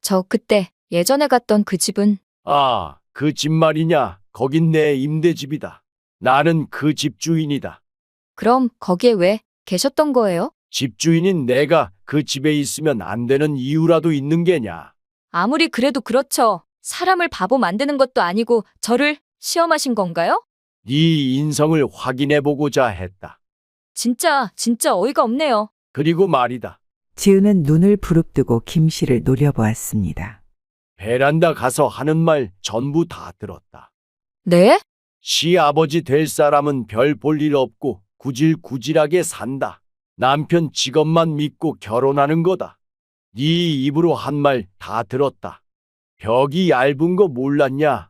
저 그때 예전에 갔던 그 집은 아, 그 집 말이냐? 거긴 내 임대집이다. 나는 그 집주인이다. 그럼 거기에 왜 계셨던 거예요? 집주인인 내가 그 집에 있으면 안 되는 이유라도 있는 게냐? 아무리 그래도 그렇죠. 사람을 바보 만드는 것도 아니고 저를 시험하신 건가요? 네 인성을 확인해 보고자 했다. 진짜 어이가 없네요. 그리고 말이다. 지은은 눈을 부릅뜨고 김 씨를 노려보았습니다. 베란다 가서 하는 말 전부 다 들었다. 네? 시아버지 될 사람은 별 볼 일 없고 구질구질하게 산다. 남편 직업만 믿고 결혼하는 거다. 네 입으로 한 말 다 들었다. 벽이 얇은 거 몰랐냐?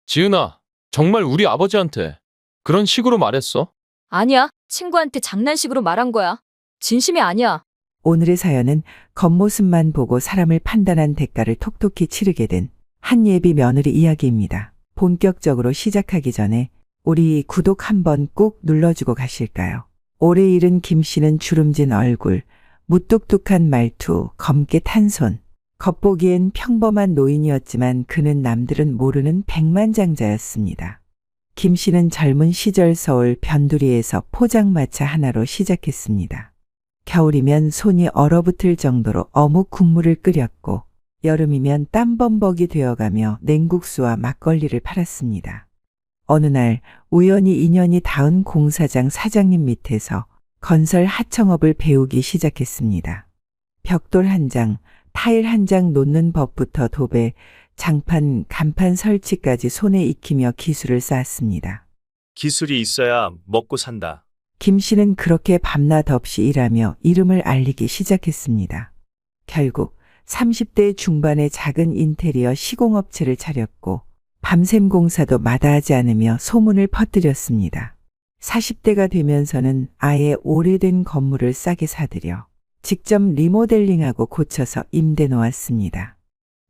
지은아, 정말 우리 아버지한테 그런 식으로 말했어? 아니야. 친구한테 장난식으로 말한 거야. 진심이 아니야. 오늘의 사연은 겉모습만 보고 사람을 판단한 대가를 톡톡히 치르게 된 한 예비 며느리 이야기입니다. 본격적으로 시작하기 전에 우리 구독 한번 꾹 눌러주고 가실까요? 오래 잃은 김 씨는 주름진 얼굴, 무뚝뚝한 말투, 검게 탄 손. 겉보기엔 평범한 노인이었지만 그는 남들은 모르는 백만장자였습니다. 김 씨는 젊은 시절 서울 변두리에서 포장마차 하나로 시작했습니다. 겨울이면 손이 얼어붙을 정도로 어묵 국물을 끓였고 여름이면 땀범벅이 되어가며 냉국수와 막걸리를 팔았습니다. 어느 날 우연히 인연이 닿은 공사장 사장님 밑에서 건설 하청업을 배우기 시작했습니다. 벽돌 한 장, 타일 한 장 놓는 법부터 도배, 장판, 간판 설치까지 손에 익히며 기술을 쌓았습니다. 기술이 있어야 먹고 산다. 김 씨는 그렇게 밤낮 없이 일하며 이름을 알리기 시작했습니다. 결국 30대 중반의 작은 인테리어 시공업체를 차렸고 밤샘 공사도 마다하지 않으며 소문을 퍼뜨렸습니다. 40대가 되면서는 아예 오래된 건물을 싸게 사들여 직접 리모델링하고 고쳐서 임대 놓았습니다.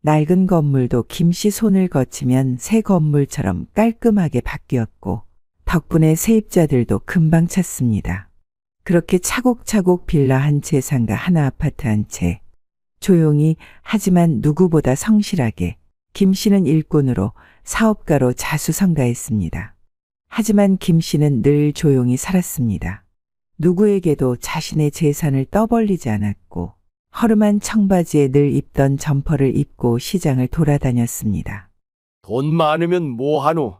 낡은 건물도 김 씨 손을 거치면 새 건물처럼 깔끔하게 바뀌었고 덕분에 세입자들도 금방 찾습니다. 그렇게 차곡차곡 빌라 한 채 상가 하나 아파트 한 채. 조용히 하지만 누구보다 성실하게 김 씨는 일꾼으로 사업가로 자수성가했습니다. 하지만 김 씨는 늘 조용히 살았습니다. 누구에게도 자신의 재산을 떠벌리지 않았고 허름한 청바지에 늘 입던 점퍼를 입고 시장을 돌아다녔습니다. 돈 많으면 뭐하노?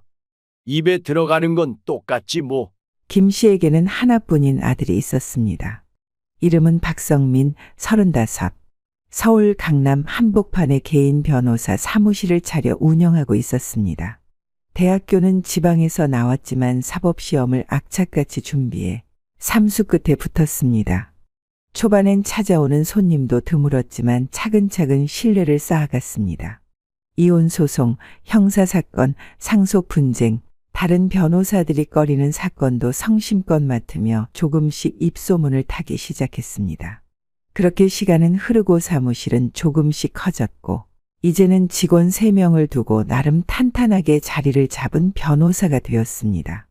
입에 들어가는 건 똑같지 뭐. 김 씨에게는 하나뿐인 아들이 있었습니다. 이름은 박성민, 35. 서울 강남 한복판에 개인 변호사 사무실을 차려 운영하고 있었습니다. 대학교는 지방에서 나왔지만 사법시험을 악착같이 준비해 삼수 끝에 붙었습니다. 초반엔 찾아오는 손님도 드물었지만 차근차근 신뢰를 쌓아갔습니다. 이혼소송, 형사사건, 상속 분쟁, 다른 변호사들이 꺼리는 사건도 성심껏 맡으며 조금씩 입소문을 타기 시작했습니다. 그렇게 시간은 흐르고 사무실은 조금씩 커졌고 이제는 직원 3명을 두고 나름 탄탄하게 자리를 잡은 변호사가 되었습니다.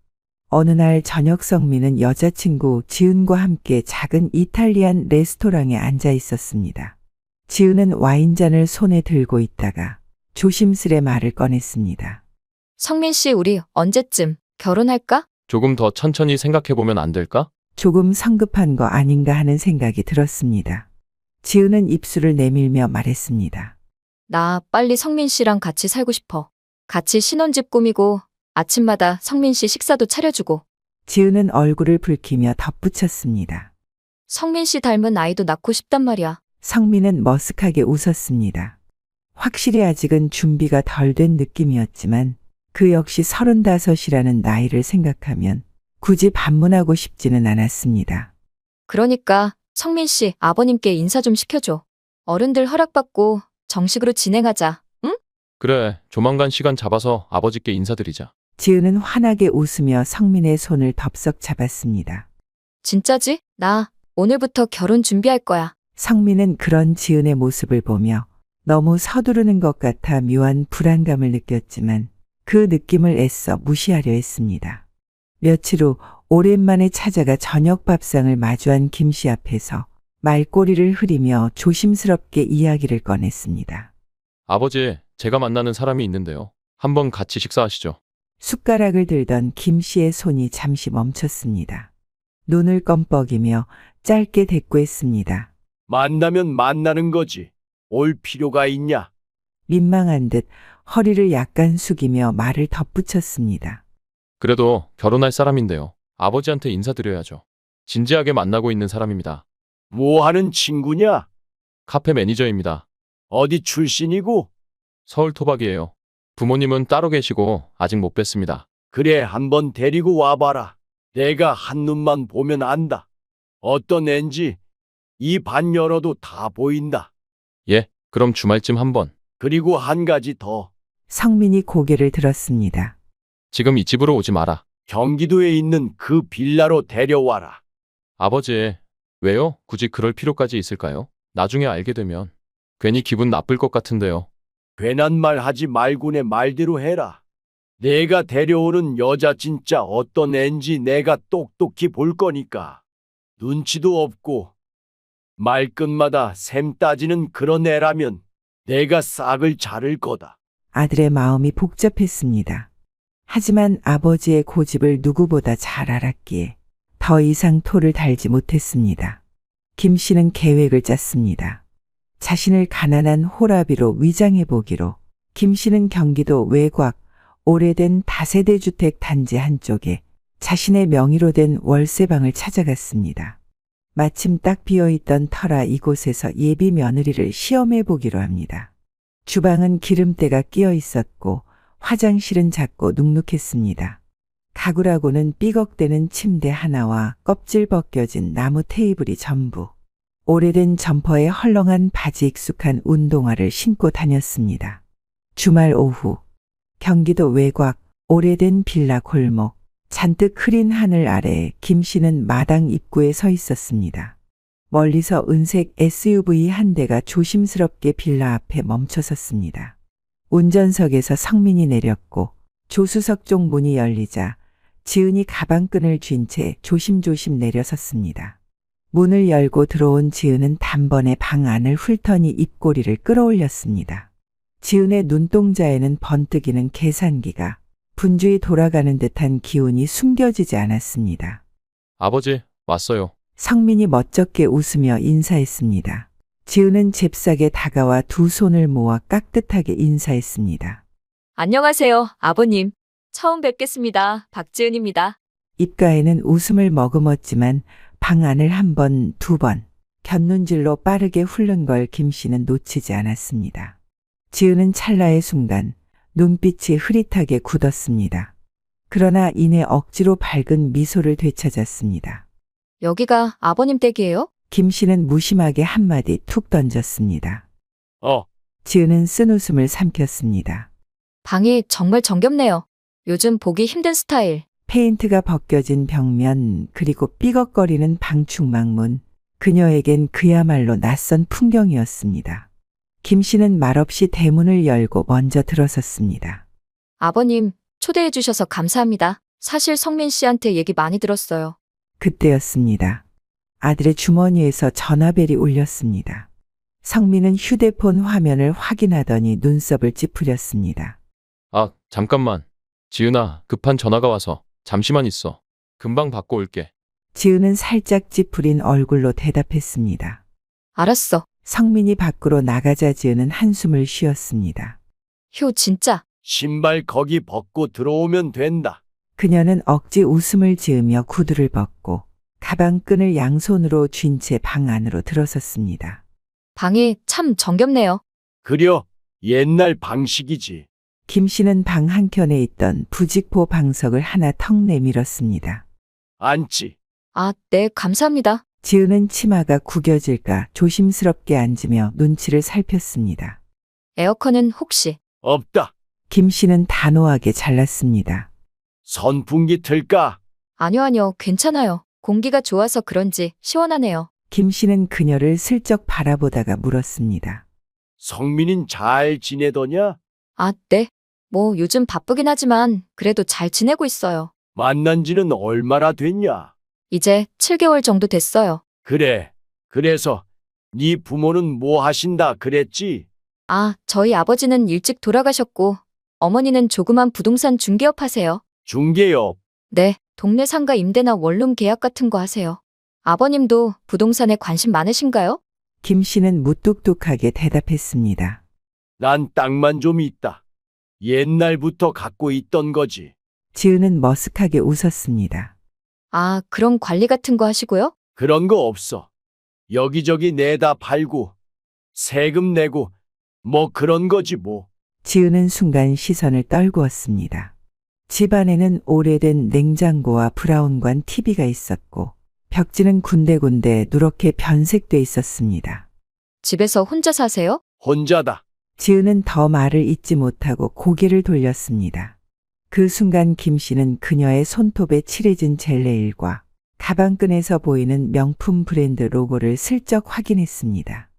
어느 날 저녁 성민은 여자친구 지은과 함께 작은 이탈리안 레스토랑에 앉아 있었습니다. 지은은 와인잔을 손에 들고 있다가 조심스레 말을 꺼냈습니다. 성민 씨, 우리 언제쯤 결혼할까? 조금 더 천천히 생각해보면 안 될까? 조금 성급한 거 아닌가 하는 생각이 들었습니다. 지은은 입술을 내밀며 말했습니다. 나 빨리 성민 씨랑 같이 살고 싶어. 같이 신혼집 꾸미고 아침마다 성민 씨 식사도 차려주고. 지은은 얼굴을 붉히며 덧붙였습니다. 성민 씨 닮은 아이도 낳고 싶단 말이야. 성민은 머쓱하게 웃었습니다. 확실히 아직은 준비가 덜 된 느낌이었지만 그 역시 35이라는 나이를 생각하면 굳이 반문하고 싶지는 않았습니다. 그러니까 성민 씨 아버님께 인사 좀 시켜줘. 어른들 허락받고 정식으로 진행하자. 응? 그래, 조만간 시간 잡아서 아버지께 인사드리자. 지은은 환하게 웃으며 성민의 손을 덥석 잡았습니다. 진짜지? 나 오늘부터 결혼 준비할 거야. 성민은 그런 지은의 모습을 보며 너무 서두르는 것 같아 묘한 불안감을 느꼈지만 그 느낌을 애써 무시하려 했습니다. 며칠 후 오랜만에 찾아가 저녁 밥상을 마주한 김 씨 앞에서 말꼬리를 흐리며 조심스럽게 이야기를 꺼냈습니다. 아버지, 제가 만나는 사람이 있는데요. 한번 같이 식사하시죠. 숟가락을 들던 김 씨의 손이 잠시 멈췄습니다. 눈을 껌뻑이며 짧게 대꾸했습니다. 만나면 만나는 거지. 올 필요가 있냐? 민망한 듯 허리를 약간 숙이며 말을 덧붙였습니다. 그래도 결혼할 사람인데요. 아버지한테 인사드려야죠. 진지하게 만나고 있는 사람입니다. 뭐 하는 친구냐? 카페 매니저입니다. 어디 출신이고? 서울 토박이에요. 부모님은 따로 계시고 아직 못 뵀습니다. 그래, 한번 데리고 와봐라. 내가 한눈만 보면 안다. 어떤 앤지 이 반 열어도 다 보인다. 예, 그럼 주말쯤 한번. 그리고 한 가지 더. 성민이 고개를 들었습니다. 지금 이 집으로 오지 마라. 경기도에 있는 그 빌라로 데려와라. 아버지, 왜요? 굳이 그럴 필요까지 있을까요? 나중에 알게 되면 괜히 기분 나쁠 것 같은데요. 괜한 말 하지 말고 내 말대로 해라. 내가 데려오는 여자 진짜 어떤 앤지 내가 똑똑히 볼 거니까. 눈치도 없고 말끝마다 샘 따지는 그런 애라면 내가 싹을 자를 거다. 아들의 마음이 복잡했습니다. 하지만 아버지의 고집을 누구보다 잘 알았기에 더 이상 토를 달지 못했습니다. 김 씨는 계획을 짰습니다. 자신을 가난한 호라비로 위장해 보기로 김 씨는 경기도 외곽 오래된 다세대 주택 단지 한쪽에 자신의 명의로 된 월세방을 찾아갔습니다. 마침 딱 비어있던 터라 이곳에서 예비 며느리를 시험해 보기로 합니다. 주방은 기름때가 끼어 있었고 화장실은 작고 눅눅했습니다. 가구라고는 삐걱대는 침대 하나와 껍질 벗겨진 나무 테이블이 전부. 오래된 점퍼에 헐렁한 바지 익숙한 운동화를 신고 다녔습니다. 주말 오후 경기도 외곽 오래된 빌라 골목 잔뜩 흐린 하늘 아래 김 씨는 마당 입구에 서 있었습니다. 멀리서 은색 SUV 한 대가 조심스럽게 빌라 앞에 멈춰섰습니다. 운전석에서 성민이 내렸고 조수석 쪽 문이 열리자 지은이 가방끈을 쥔 채 조심조심 내려섰습니다. 문을 열고 들어온 지은은 단번에 방 안을 훑더니 입꼬리를 끌어올렸습니다. 지은의 눈동자에는 번뜩이는 계산기가 분주히 돌아가는 듯한 기운이 숨겨지지 않았습니다. 아버지, 왔어요. 성민이 멋쩍게 웃으며 인사했습니다. 지은은 잽싸게 다가와 두 손을 모아 깍듯하게 인사했습니다. 안녕하세요, 아버님. 처음 뵙겠습니다. 박지은입니다. 입가에는 웃음을 머금었지만 방 안을 한 번, 두 번, 곁눈질로 빠르게 훑는 걸 김 씨는 놓치지 않았습니다. 지은은 찰나의 순간 눈빛이 흐릿하게 굳었습니다. 그러나 이내 억지로 밝은 미소를 되찾았습니다. 여기가 아버님 댁이에요? 김 씨는 무심하게 한마디 툭 던졌습니다. 어, 지은은 쓴웃음을 삼켰습니다. 방이 정말 정겹네요. 요즘 보기 힘든 스타일. 페인트가 벗겨진 벽면 그리고 삐걱거리는 방충망문. 그녀에겐 그야말로 낯선 풍경이었습니다. 김 씨는 말없이 대문을 열고 먼저 들어섰습니다. 아버님, 초대해 주셔서 감사합니다. 사실 성민 씨한테 얘기 많이 들었어요. 그때였습니다. 아들의 주머니에서 전화벨이 울렸습니다. 성민은 휴대폰 화면을 확인하더니 눈썹을 찌푸렸습니다. 아, 잠깐만. 지은아, 급한 전화가 와서 잠시만 있어. 금방 받고 올게. 지은은 살짝 찌푸린 얼굴로 대답했습니다. 알았어. 성민이 밖으로 나가자 지은은 한숨을 쉬었습니다. 효, 진짜. 신발 거기 벗고 들어오면 된다. 그녀는 억지 웃음을 지으며 구두를 벗고 가방끈을 양손으로 쥔 채 방 안으로 들어섰습니다. 방이 참 정겹네요. 그려, 옛날 방식이지. 김 씨는 방 한켠에 있던 부직포 방석을 하나 턱 내밀었습니다. 앉지. 아, 네, 감사합니다. 지은은 치마가 구겨질까 조심스럽게 앉으며 눈치를 살폈습니다. 에어컨은 혹시? 없다. 김 씨는 단호하게 잘랐습니다. 선풍기 틀까? 아니요, 괜찮아요. 공기가 좋아서 그런지 시원하네요. 김 씨는 그녀를 슬쩍 바라보다가 물었습니다. 성민인 잘 지내더냐? 아, 네. 뭐 요즘 바쁘긴 하지만 그래도 잘 지내고 있어요. 만난 지는 얼마나 됐냐? 이제 7개월 정도 됐어요. 그래. 그래서 네 부모는 뭐 하신다 그랬지? 아, 저희 아버지는 일찍 돌아가셨고, 어머니는 조그만 부동산 중개업 하세요. 중개업. 네, 동네 상가 임대나 원룸 계약 같은 거 하세요. 아버님도 부동산에 관심 많으신가요? 김 씨는 무뚝뚝하게 대답했습니다. 난 땅만 좀 있다. 옛날부터 갖고 있던 거지. 지은은 머쓱하게 웃었습니다. 아, 그럼 관리 같은 거 하시고요? 그런 거 없어. 여기저기 내다 팔고 세금 내고 뭐 그런 거지 뭐. 지은은 순간 시선을 떨구었습니다. 집 안에는 오래된 냉장고와 브라운관 TV가 있었고 벽지는 군데군데 누렇게 변색돼 있었습니다. 집에서 혼자 사세요? 혼자다. 지은은 더 말을 잇지 못하고 고개를 돌렸습니다. 그 순간 김 씨는 그녀의 손톱에 칠해진 젤네일과 가방끈에서 보이는 명품 브랜드 로고를 슬쩍 확인했습니다.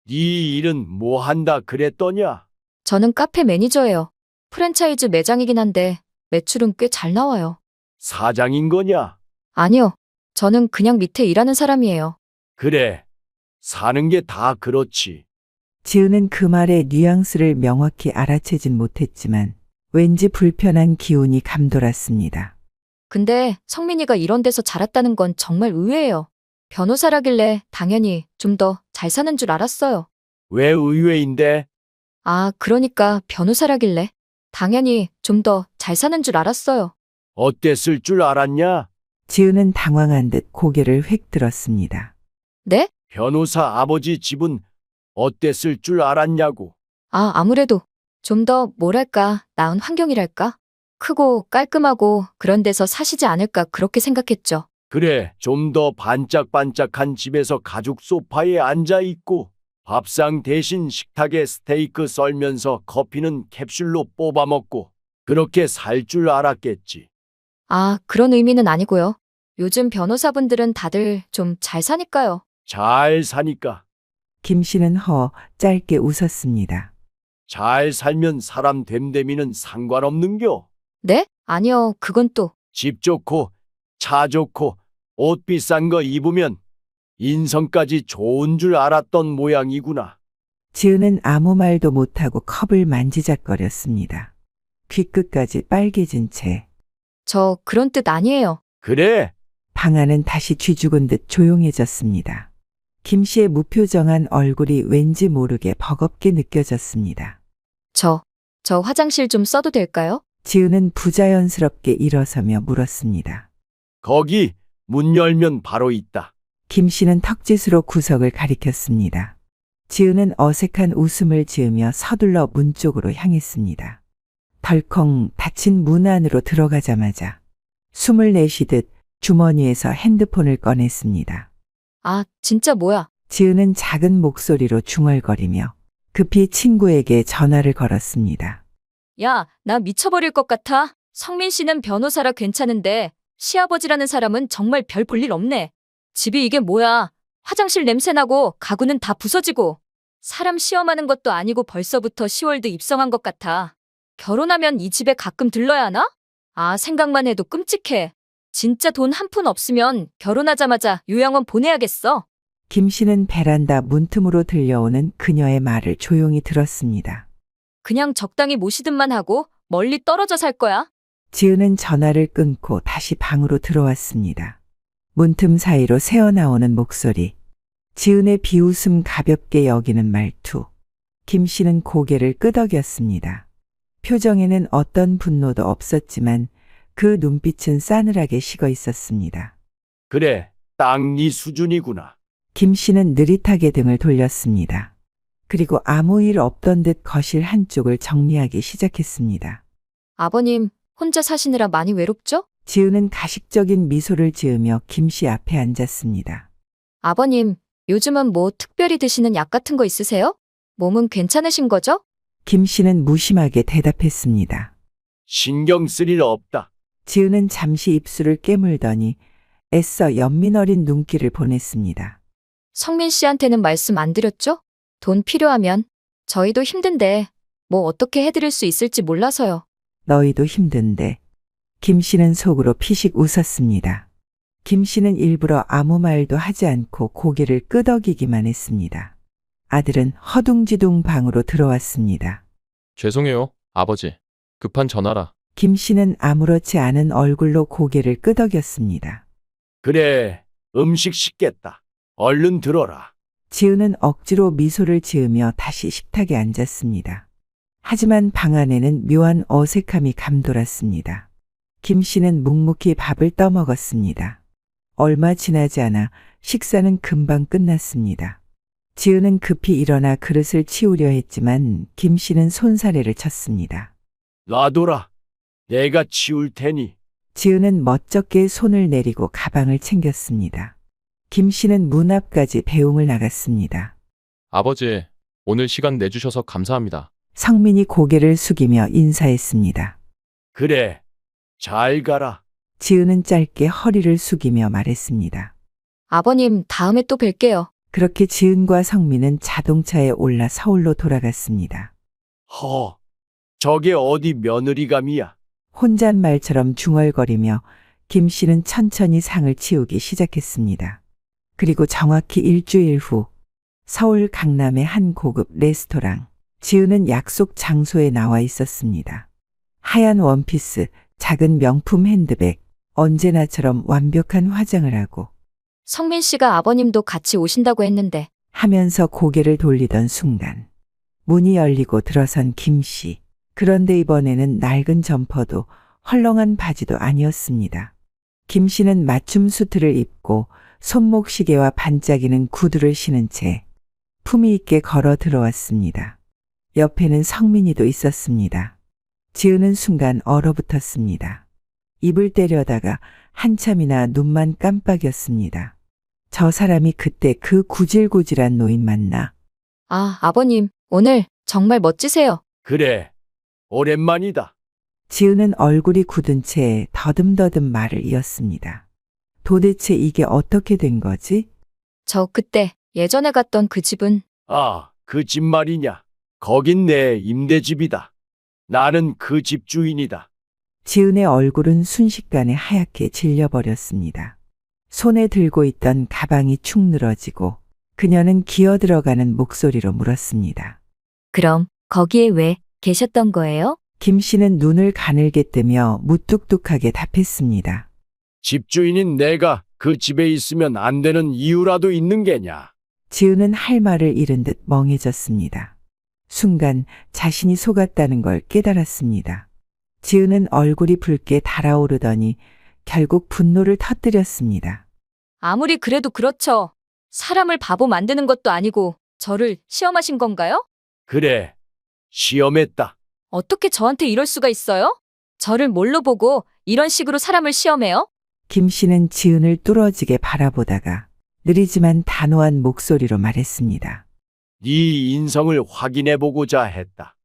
네 일은 뭐 한다 그랬더냐? 저는 카페 매니저예요. 프랜차이즈 매장이긴 한데 매출은 꽤 잘 나와요. 사장인 거냐? 아니요. 저는 그냥 밑에 일하는 사람이에요. 그래. 사는 게 다 그렇지. 지은은 그 말의 뉘앙스를 명확히 알아채진 못했지만 왠지 불편한 기운이 감돌았습니다. 근데 성민이가 이런 데서 자랐다는 건 정말 의외예요. 변호사라길래 당연히 좀 더 잘 사는 줄 알았어요. 왜 의외인데? 아, 그러니까 변호사라길래 당연히 좀 더 잘 사는 줄 알았어요. 어땠을 줄 알았냐? 지은은 당황한 듯 고개를 획 들었습니다. 네? 변호사 아버지 집은 어땠을 줄 알았냐고. 아, 아무래도 좀 더 뭐랄까 나은 환경이랄까? 크고 깔끔하고 그런 데서 사시지 않을까 그렇게 생각했죠. 그래, 좀 더 반짝반짝한 집에서 가죽 소파에 앉아 있고 밥상 대신 식탁에 스테이크 썰면서 커피는 캡슐로 뽑아 먹고 그렇게 살 줄 알았겠지. 아, 그런 의미는 아니고요. 요즘 변호사분들은 다들 좀 잘 사니까요. 잘 사니까. 김 씨는 짧게 웃었습니다. 잘 살면 사람 됨됨이는 상관없는겨. 네? 아니요, 그건 또. 집 좋고 차 좋고 옷 비싼 거 입으면 인성까지 좋은 줄 알았던 모양이구나. 지은은 아무 말도 못하고 컵을 만지작거렸습니다. 귀끝까지 빨개진 채 저 그런 뜻 아니에요. 그래, 방 안은 다시 쥐죽은 듯 조용해졌습니다. 김 씨의 무표정한 얼굴이 왠지 모르게 버겁게 느껴졌습니다. 저 화장실 좀 써도 될까요? 지은은 부자연스럽게 일어서며 물었습니다. 거기 문 열면 바로 있다. 김 씨는 턱짓으로 구석을 가리켰습니다. 지은은 어색한 웃음을 지으며 서둘러 문 쪽으로 향했습니다. 덜컹 닫힌 문 안으로 들어가자마자 숨을 내쉬듯 주머니에서 핸드폰을 꺼냈습니다. 아, 진짜 뭐야? 지은은 작은 목소리로 중얼거리며 급히 친구에게 전화를 걸었습니다. 야, 나 미쳐버릴 것 같아. 성민 씨는 변호사라 괜찮은데 시아버지라는 사람은 정말 별 볼 일 없네. 집이 이게 뭐야? 화장실 냄새나고 가구는 다 부서지고 사람 시험하는 것도 아니고 벌써부터 10월드 입성한 것 같아. 결혼하면 이 집에 가끔 들러야 하나? 아, 생각만 해도 끔찍해. 진짜 돈 한 푼 없으면 결혼하자마자 요양원 보내야겠어. 김 씨는 베란다 문틈으로 들려오는 그녀의 말을 조용히 들었습니다. 그냥 적당히 모시듯만 하고 멀리 떨어져 살 거야. 지은은 전화를 끊고 다시 방으로 들어왔습니다. 문틈 사이로 새어나오는 목소리, 지은의 비웃음 가볍게 여기는 말투. 김 씨는 고개를 끄덕였습니다. 표정에는 어떤 분노도 없었지만 그 눈빛은 싸늘하게 식어 있었습니다. 그래, 딱 네 수준이구나. 김 씨는 느릿하게 등을 돌렸습니다. 그리고 아무 일 없던 듯 거실 한쪽을 정리하기 시작했습니다. 아버님, 혼자 사시느라 많이 외롭죠? 지은은 가식적인 미소를 지으며 김 씨 앞에 앉았습니다. 아버님, 요즘은 뭐 특별히 드시는 약 같은 거 있으세요? 몸은 괜찮으신 거죠? 김 씨는 무심하게 대답했습니다. 신경 쓸 일 없다. 지은은 잠시 입술을 깨물더니 애써 연민 어린 눈길을 보냈습니다. 성민 씨한테는 말씀 안 드렸죠? 돈 필요하면 저희도 힘든데 뭐 어떻게 해드릴 수 있을지 몰라서요. 너희도 힘든데. 김 씨는 속으로 피식 웃었습니다. 김 씨는 일부러 아무 말도 하지 않고 고개를 끄덕이기만 했습니다. 아들은 허둥지둥 방으로 들어왔습니다. 죄송해요, 아버지. 급한 전화라. 김 씨는 아무렇지 않은 얼굴로 고개를 끄덕였습니다. 그래, 음식 식겠다. 얼른 들어라. 지은은 억지로 미소를 지으며 다시 식탁에 앉았습니다. 하지만 방 안에는 묘한 어색함이 감돌았습니다. 김 씨는 묵묵히 밥을 떠먹었습니다. 얼마 지나지 않아 식사는 금방 끝났습니다. 지은은 급히 일어나 그릇을 치우려 했지만 김 씨는 손사래를 쳤습니다. 놔둬라. 내가 치울 테니. 지은은 멋쩍게 손을 내리고 가방을 챙겼습니다. 김 씨는 문 앞까지 배웅을 나갔습니다. 아버지, 오늘 시간 내주셔서 감사합니다. 성민이 고개를 숙이며 인사했습니다. 그래, 잘 가라. 지은은 짧게 허리를 숙이며 말했습니다. 아버님, 다음에 또 뵐게요. 그렇게 지은과 성민은 자동차에 올라 서울로 돌아갔습니다. 저게 어디 며느리감이야? 혼잣말처럼 중얼거리며 김 씨는 천천히 상을 치우기 시작했습니다. 그리고 정확히 일주일 후 서울 강남의 한 고급 레스토랑. 지은은 약속 장소에 나와 있었습니다. 하얀 원피스, 작은 명품 핸드백, 언제나처럼 완벽한 화장을 하고 성민 씨가 아버님도 같이 오신다고 했는데. 하면서 고개를 돌리던 순간 문이 열리고 들어선 김 씨. 그런데 이번에는 낡은 점퍼도 헐렁한 바지도 아니었습니다. 김 씨는 맞춤 수트를 입고 손목시계와 반짝이는 구두를 신은 채 품위 있게 걸어 들어왔습니다. 옆에는 성민이도 있었습니다. 지은은 순간 얼어붙었습니다. 입을 때려다가 한참이나 눈만 깜빡였습니다. 저 사람이 그때 그 구질구질한 노인 맞나? 아, 아버님, 오늘 정말 멋지세요. 그래, 오랜만이다. 지은은 얼굴이 굳은 채 더듬더듬 말을 이었습니다. 도대체 이게 어떻게 된 거지? 저 그때 예전에 갔던 그 집은 아, 그 집 말이냐? 거긴 내 임대집이다. 나는 그 집 주인이다. 지은의 얼굴은 순식간에 하얗게 질려버렸습니다. 손에 들고 있던 가방이 축 늘어지고 그녀는 기어 들어가는 목소리로 물었습니다. 그럼 거기에 왜 계셨던 거예요? 김 씨는 눈을 가늘게 뜨며 무뚝뚝하게 답했습니다. 집주인인 내가 그 집에 있으면 안 되는 이유라도 있는 게냐? 지은은 할 말을 잃은 듯 멍해졌습니다. 순간 자신이 속았다는 걸 깨달았습니다. 지은은 얼굴이 붉게 달아오르더니 결국 분노를 터뜨렸습니다. 아무리 그래도 그렇죠. 사람을 바보 만드는 것도 아니고 저를 시험하신 건가요? 그래, 시험했다. 어떻게 저한테 이럴 수가 있어요? 저를 뭘로 보고 이런 식으로 사람을 시험해요? 김 씨는 지은을 뚫어지게 바라보다가 느리지만 단호한 목소리로 말했습니다. 네 인성을 확인해보고자 했다.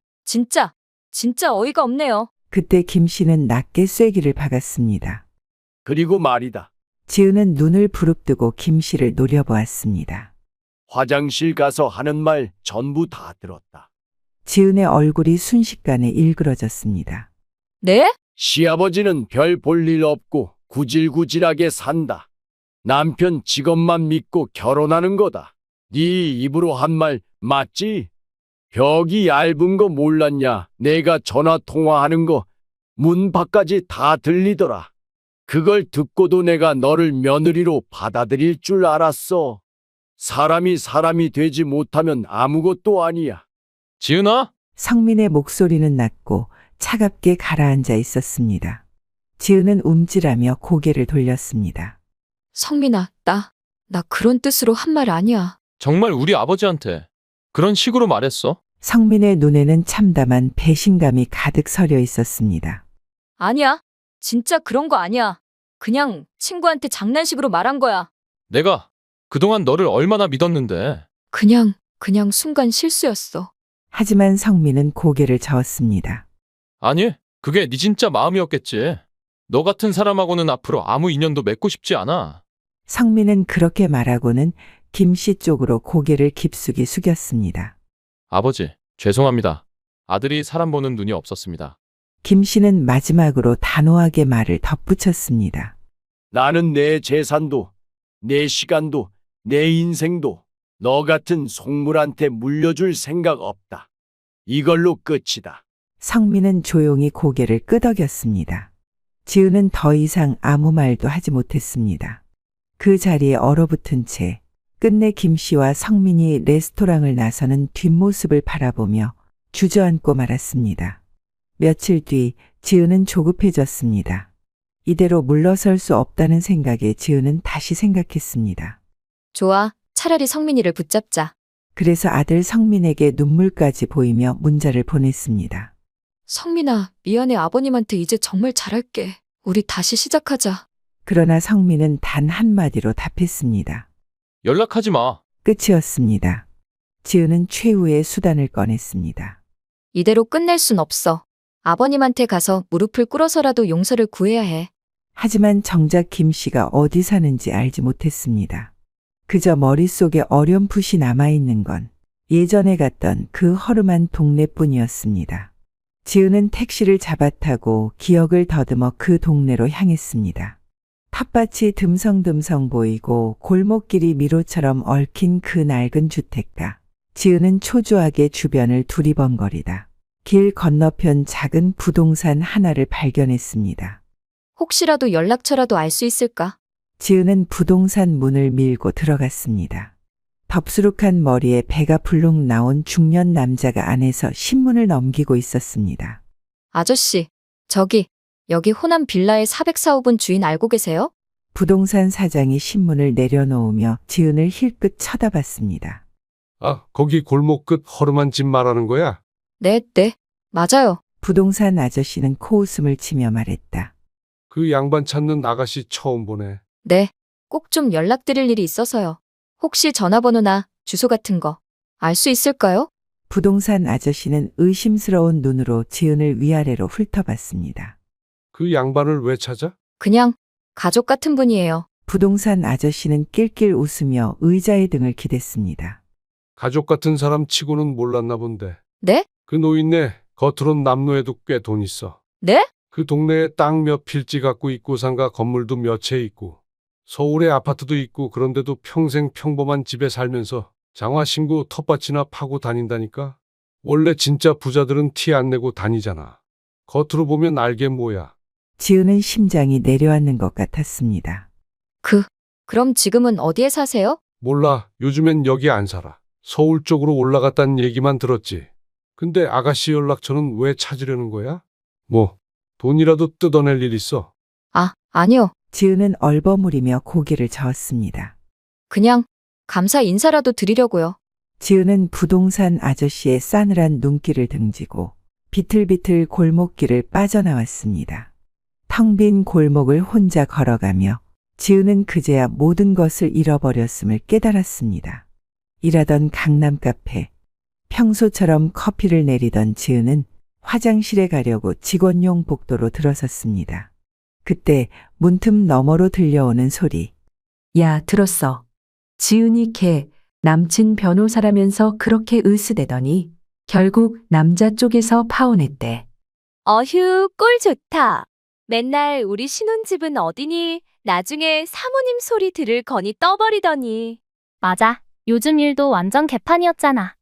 진짜 어이가 없네요. 그때 김 씨는 낮게 쐐기를 박았습니다. 그리고 말이다. 지은은 눈을 부릅뜨고 김 씨를 노려보았습니다. 화장실 가서 하는 말 전부 다 들었다. 지은의 얼굴이 순식간에 일그러졌습니다. 네? 시아버지는 별 볼 일 없고 구질구질하게 산다. 남편 직업만 믿고 결혼하는 거다. 네 입으로 한 말 맞지? 벽이 얇은 거 몰랐냐? 내가 전화 통화하는 거 문 밖까지 다 들리더라. 그걸 듣고도 내가 너를 며느리로 받아들일 줄 알았어. 사람이 되지 못하면 아무것도 아니야. 지은아? 성민의 목소리는 낮고 차갑게 가라앉아 있었습니다. 지은은 움찔하며 고개를 돌렸습니다. 성민아, 나 그런 뜻으로 한 말 아니야. 정말 우리 아버지한테 그런 식으로 말했어? 성민의 눈에는 참담한 배신감이 가득 서려 있었습니다. 아니야. 진짜 그런 거 아니야. 그냥 친구한테 장난식으로 말한 거야. 내가 그동안 너를 얼마나 믿었는데. 그냥 순간 실수였어. 하지만 성민은 고개를 저었습니다. 아니, 그게 네 진짜 마음이었겠지. 너 같은 사람하고는 앞으로 아무 인연도 맺고 싶지 않아. 성민은 그렇게 말하고는 김 씨 쪽으로 고개를 깊숙이 숙였습니다. 아버지, 죄송합니다. 아들이 사람 보는 눈이 없었습니다. 김 씨는 마지막으로 단호하게 말을 덧붙였습니다. 나는 내 재산도, 내 시간도, 내 인생도 너 같은 속물한테 물려줄 생각 없다. 이걸로 끝이다. 성민은 조용히 고개를 끄덕였습니다. 지은은 더 이상 아무 말도 하지 못했습니다. 그 자리에 얼어붙은 채 끝내 김 씨와 성민이 레스토랑을 나서는 뒷모습을 바라보며 주저앉고 말았습니다. 며칠 뒤 지은은 조급해졌습니다. 이대로 물러설 수 없다는 생각에 지은은 다시 생각했습니다. 좋아. 차라리 성민이를 붙잡자. 그래서 아들 성민에게 눈물까지 보이며 문자를 보냈습니다. 성민아, 미안해. 아버님한테 이제 정말 잘할게. 우리 다시 시작하자. 그러나 성민은 단 한마디로 답했습니다. 연락하지 마. 끝이었습니다. 지은은 최후의 수단을 꺼냈습니다. 이대로 끝낼 순 없어. 아버님한테 가서 무릎을 꿇어서라도 용서를 구해야 해. 하지만 정작 김 씨가 어디 사는지 알지 못했습니다. 그저 머릿속에 어렴풋이 남아있는 건 예전에 갔던 그 허름한 동네뿐이었습니다. 지은은 택시를 잡아타고 기억을 더듬어 그 동네로 향했습니다. 텃밭이 듬성듬성 보이고 골목길이 미로처럼 얽힌 그 낡은 주택가. 지은은 초조하게 주변을 두리번거리다 길 건너편 작은 부동산 하나를 발견했습니다. 혹시라도 연락처라도 알 수 있을까? 지은은 부동산 문을 밀고 들어갔습니다. 덥수룩한 머리에 배가 불룩 나온 중년 남자가 안에서 신문을 넘기고 있었습니다. 아저씨, 여기 호남 빌라의 404호분 주인 알고 계세요? 부동산 사장이 신문을 내려놓으며 지은을 힐끗 쳐다봤습니다. 아, 거기 골목 끝 허름한 집 말하는 거야? 네, 맞아요. 부동산 아저씨는 코웃음을 치며 말했다. 그 양반 찾는 아가씨 처음 보네. 네, 꼭 좀 연락드릴 일이 있어서요. 혹시 전화번호나 주소 같은 거 알 수 있을까요? 부동산 아저씨는 의심스러운 눈으로 지은을 위아래로 훑어봤습니다. 그 양반을 왜 찾아? 그냥 가족 같은 분이에요. 부동산 아저씨는 낄낄 웃으며 의자의 등을 기댔습니다. 가족 같은 사람 치고는 몰랐나 본데. 네? 그 노인네 겉으론 남노에도 꽤 돈 있어. 네? 그 동네에 땅 몇 필지 갖고 있고 상가 건물도 몇 채 있고 서울에 아파트도 있고 그런데도 평생 평범한 집에 살면서 장화신고 텃밭이나 파고 다닌다니까. 원래 진짜 부자들은 티 안 내고 다니잖아. 겉으로 보면 알게 뭐야. 지은은 심장이 내려앉는 것 같았습니다. 그럼 지금은 어디에 사세요? 몰라. 요즘엔 여기 안 살아. 서울 쪽으로 올라갔다는 얘기만 들었지. 근데 아가씨 연락처는 왜 찾으려는 거야? 뭐 돈이라도 뜯어낼 일 있어? 아니요. 지은은 얼버무리며 고개를 저었습니다. 그냥 감사 인사라도 드리려고요. 지은은 부동산 아저씨의 싸늘한 눈길을 등지고 비틀비틀 골목길을 빠져나왔습니다. 텅 빈 골목을 혼자 걸어가며 지은은 그제야 모든 것을 잃어버렸음을 깨달았습니다. 일하던 강남 카페, 평소처럼 커피를 내리던 지은은 화장실에 가려고 직원용 복도로 들어섰습니다. 그때 문틈 너머로 들려오는 소리. 야, 들었어. 지은이 걔 남친 변호사라면서 그렇게 으스대더니 결국 남자 쪽에서 파혼했대. 어휴, 꼴 좋다. 맨날 우리 신혼집은 어디니? 나중에 사모님 소리 들을 거니 떠버리더니. 맞아. 요즘 일도 완전 개판이었잖아.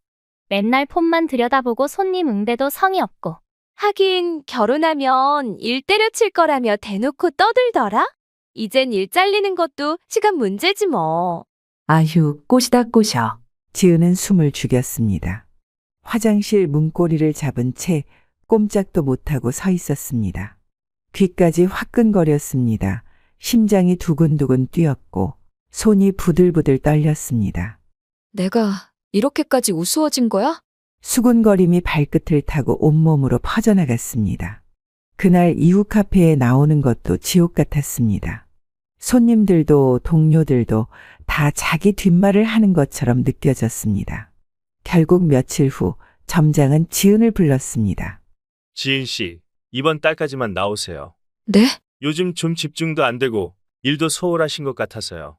맨날 폰만 들여다보고 손님 응대도 성의 없고. 하긴 결혼하면 일 때려칠 거라며 대놓고 떠들더라? 이젠 일 잘리는 것도 시간 문제지 뭐. 아휴, 꼬시다 꼬셔. 지은은 숨을 죽였습니다. 화장실 문고리를 잡은 채 꼼짝도 못하고 서 있었습니다. 귀까지 화끈거렸습니다. 심장이 두근두근 뛰었고 손이 부들부들 떨렸습니다. 내가 이렇게까지 우스워진 거야? 수군거림이 발끝을 타고 온몸으로 퍼져나갔습니다. 그날 이후 카페에 나오는 것도 지옥 같았습니다. 손님들도 동료들도 다 자기 뒷말을 하는 것처럼 느껴졌습니다. 결국 며칠 후 점장은 지은을 불렀습니다. 지은 씨, 이번 달까지만 나오세요. 네? 요즘 좀 집중도 안 되고 일도 소홀하신 것 같아서요.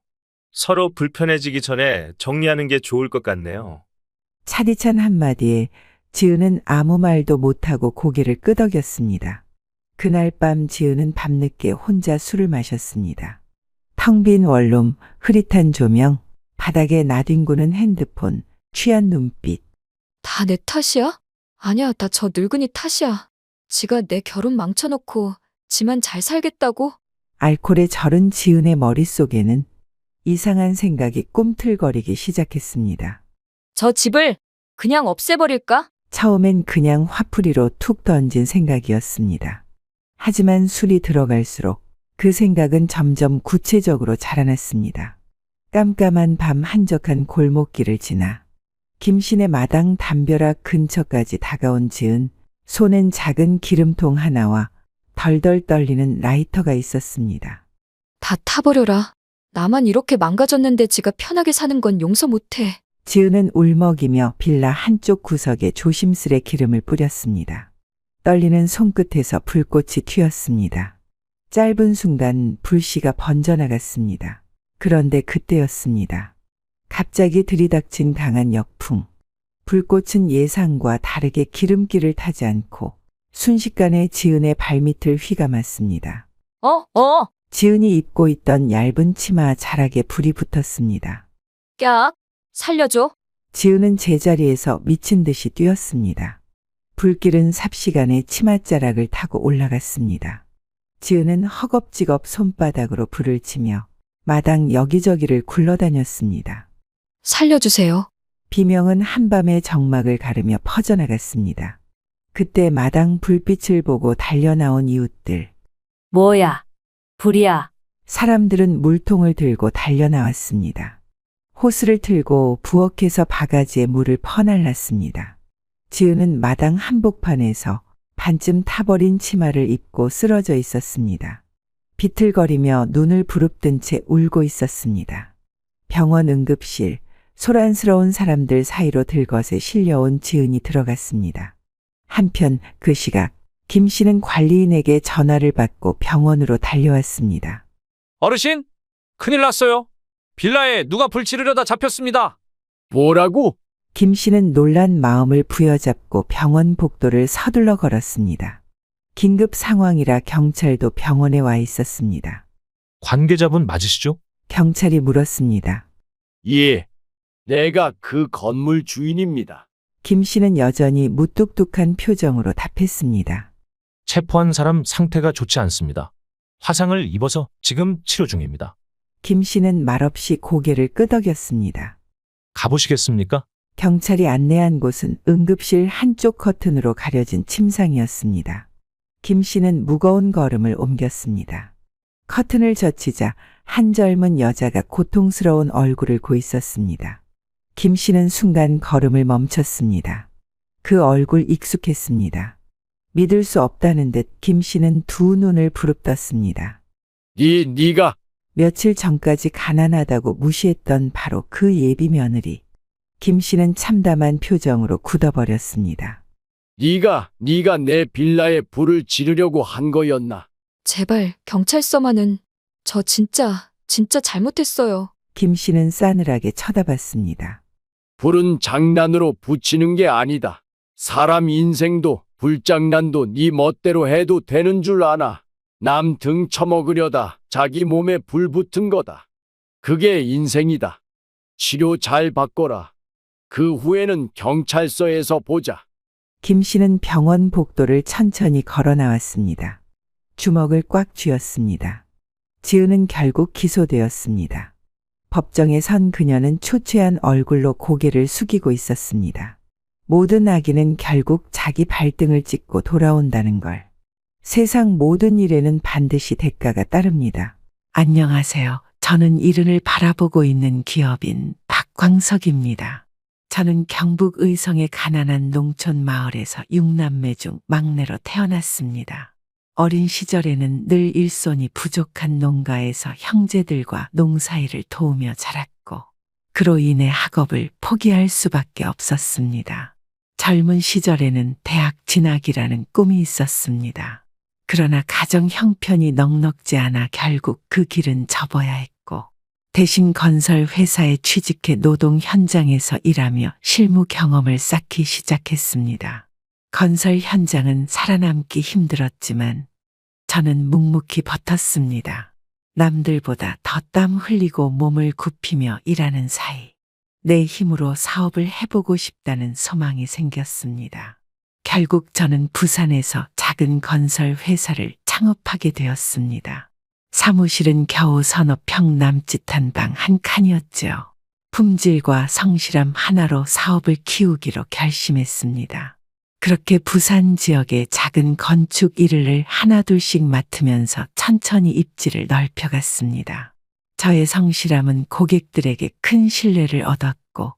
서로 불편해지기 전에 정리하는 게 좋을 것 같네요. 차디찬 한마디에 지은은 아무 말도 못하고 고개를 끄덕였습니다. 그날 밤 지은은 밤늦게 혼자 술을 마셨습니다. 텅 빈 원룸, 흐릿한 조명, 바닥에 나뒹구는 핸드폰, 취한 눈빛. 다 내 탓이야? 아니야, 다 저 늙은이 탓이야. 지가 내 결혼 망쳐놓고 지만 잘 살겠다고? 알코올에 절은 지은의 머릿속에는 이상한 생각이 꿈틀거리기 시작했습니다. 저 집을 그냥 없애버릴까? 처음엔 그냥 화풀이로 툭 던진 생각이었습니다. 하지만 술이 들어갈수록 그 생각은 점점 구체적으로 자라났습니다. 깜깜한 밤 한적한 골목길을 지나 김신의 마당 담벼락 근처까지 다가온 지은, 손엔 작은 기름통 하나와 덜덜 떨리는 라이터가 있었습니다. 다 타버려라. 나만 이렇게 망가졌는데 지가 편하게 사는 건 용서 못해. 지은은 울먹이며 빌라 한쪽 구석에 조심스레 기름을 뿌렸습니다. 떨리는 손끝에서 불꽃이 튀었습니다. 짧은 순간 불씨가 번져나갔습니다. 그런데 그때였습니다. 갑자기 들이닥친 강한 역풍. 불꽃은 예상과 다르게 기름길을 타지 않고 순식간에 지은의 발밑을 휘감았습니다. 지은이 입고 있던 얇은 치마 자락에 불이 붙었습니다. 깍! 살려줘. 지은은 제자리에서 미친 듯이 뛰었습니다. 불길은 삽시간에 치맛자락을 타고 올라갔습니다. 지은은 허겁지겁 손바닥으로 불을 치며 마당 여기저기를 굴러다녔습니다. 살려주세요. 비명은 한밤의 정막을 가르며 퍼져나갔습니다. 그때 마당 불빛을 보고 달려나온 이웃들. 뭐야? 불이야. 사람들은 물통을 들고 달려나왔습니다. 호스를 틀고 부엌에서 바가지에 물을 퍼날랐습니다. 지은은 마당 한복판에서 반쯤 타버린 치마를 입고 쓰러져 있었습니다. 비틀거리며 눈을 부릅뜬 채 울고 있었습니다. 병원 응급실, 소란스러운 사람들 사이로 들것에 실려온 지은이 들어갔습니다. 한편 그 시각 김 씨는 관리인에게 전화를 받고 병원으로 달려왔습니다. 어르신, 큰일 났어요. 빌라에 누가 불 지르려다 잡혔습니다. 뭐라고? 김 씨는 놀란 마음을 부여잡고 병원 복도를 서둘러 걸었습니다. 긴급 상황이라 경찰도 병원에 와 있었습니다. 관계자분 맞으시죠? 경찰이 물었습니다. 예, 내가 그 건물 주인입니다. 김 씨는 여전히 무뚝뚝한 표정으로 답했습니다. 체포한 사람 상태가 좋지 않습니다. 화상을 입어서 지금 치료 중입니다. 김 씨는 말없이 고개를 끄덕였습니다. 가보시겠습니까? 경찰이 안내한 곳은 응급실 한쪽 커튼으로 가려진 침상이었습니다. 김 씨는 무거운 걸음을 옮겼습니다. 커튼을 젖히자 한 젊은 여자가 고통스러운 얼굴을 고 있었습니다. 김 씨는 순간 걸음을 멈췄습니다. 그 얼굴 익숙했습니다. 믿을 수 없다는 듯 김 씨는 두 눈을 부릅떴습니다. 네가 며칠 전까지 가난하다고 무시했던 바로 그 예비 며느리. 김 씨는 참담한 표정으로 굳어버렸습니다. 네가 내 빌라에 불을 지르려고 한 거였나? 제발 경찰서만은 저 진짜 잘못했어요. 김 씨는 싸늘하게 쳐다봤습니다. 불은 장난으로 붙이는 게 아니다. 사람 인생도 불장난도 네 멋대로 해도 되는 줄 아나. 남 등 쳐먹으려다 자기 몸에 불 붙은 거다. 그게 인생이다. 치료 잘 받거라. 그 후에는 경찰서에서 보자. 김 씨는 병원 복도를 천천히 걸어 나왔습니다. 주먹을 꽉 쥐었습니다. 지은은 결국 기소되었습니다. 법정에 선 그녀는 초췌한 얼굴로 고개를 숙이고 있었습니다. 모든 악인은 결국 자기 발등을 찍고 돌아온다는 걸. 세상 모든 일에는 반드시 대가가 따릅니다. 안녕하세요. 저는 이른을 바라보고 있는 기업인 박광석입니다. 저는 경북 의성의 가난한 농촌 마을에서 6남매 중 막내로 태어났습니다. 어린 시절에는 늘 일손이 부족한 농가에서 형제들과 농사일을 도우며 자랐고 그로 인해 학업을 포기할 수밖에 없었습니다. 젊은 시절에는 대학 진학이라는 꿈이 있었습니다. 그러나 가정 형편이 넉넉지 않아 결국 그 길은 접어야 했고 대신 건설 회사에 취직해 노동 현장에서 일하며 실무 경험을 쌓기 시작했습니다. 건설 현장은 살아남기 힘들었지만 저는 묵묵히 버텼습니다. 남들보다 더 땀 흘리고 몸을 굽히며 일하는 사이 내 힘으로 사업을 해보고 싶다는 소망이 생겼습니다. 결국 저는 부산에서 작은 건설 회사를 창업하게 되었습니다. 사무실은 겨우 서너 평 남짓한 방 한 칸이었죠. 품질과 성실함 하나로 사업을 키우기로 결심했습니다. 그렇게 부산 지역의 작은 건축 일을 하나둘씩 맡으면서 천천히 입지를 넓혀갔습니다. 저의 성실함은 고객들에게 큰 신뢰를 얻었고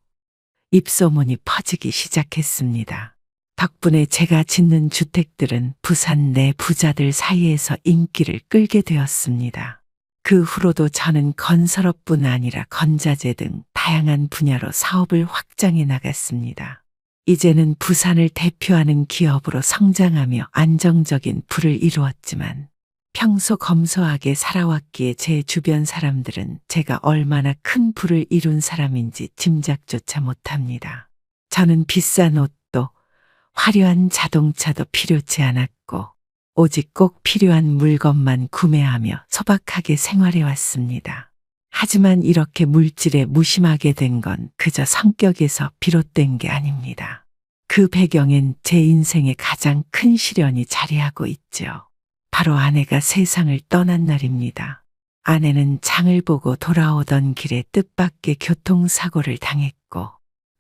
입소문이 퍼지기 시작했습니다. 덕분에 제가 짓는 주택들은 부산 내 부자들 사이에서 인기를 끌게 되었습니다. 그 후로도 저는 건설업뿐 아니라 건자재 등 다양한 분야로 사업을 확장해 나갔습니다. 이제는 부산을 대표하는 기업으로 성장하며 안정적인 부를 이루었지만 평소 검소하게 살아왔기에 제 주변 사람들은 제가 얼마나 큰 부를 이룬 사람인지 짐작조차 못합니다. 저는 비싼 옷도 화려한 자동차도 필요치 않았고 오직 꼭 필요한 물건만 구매하며 소박하게 생활해 왔습니다. 하지만 이렇게 물질에 무심하게 된 건 그저 성격에서 비롯된 게 아닙니다. 그 배경엔 제 인생의 가장 큰 시련이 자리하고 있죠. 바로 아내가 세상을 떠난 날입니다. 아내는 장을 보고 돌아오던 길에 뜻밖의 교통사고를 당했고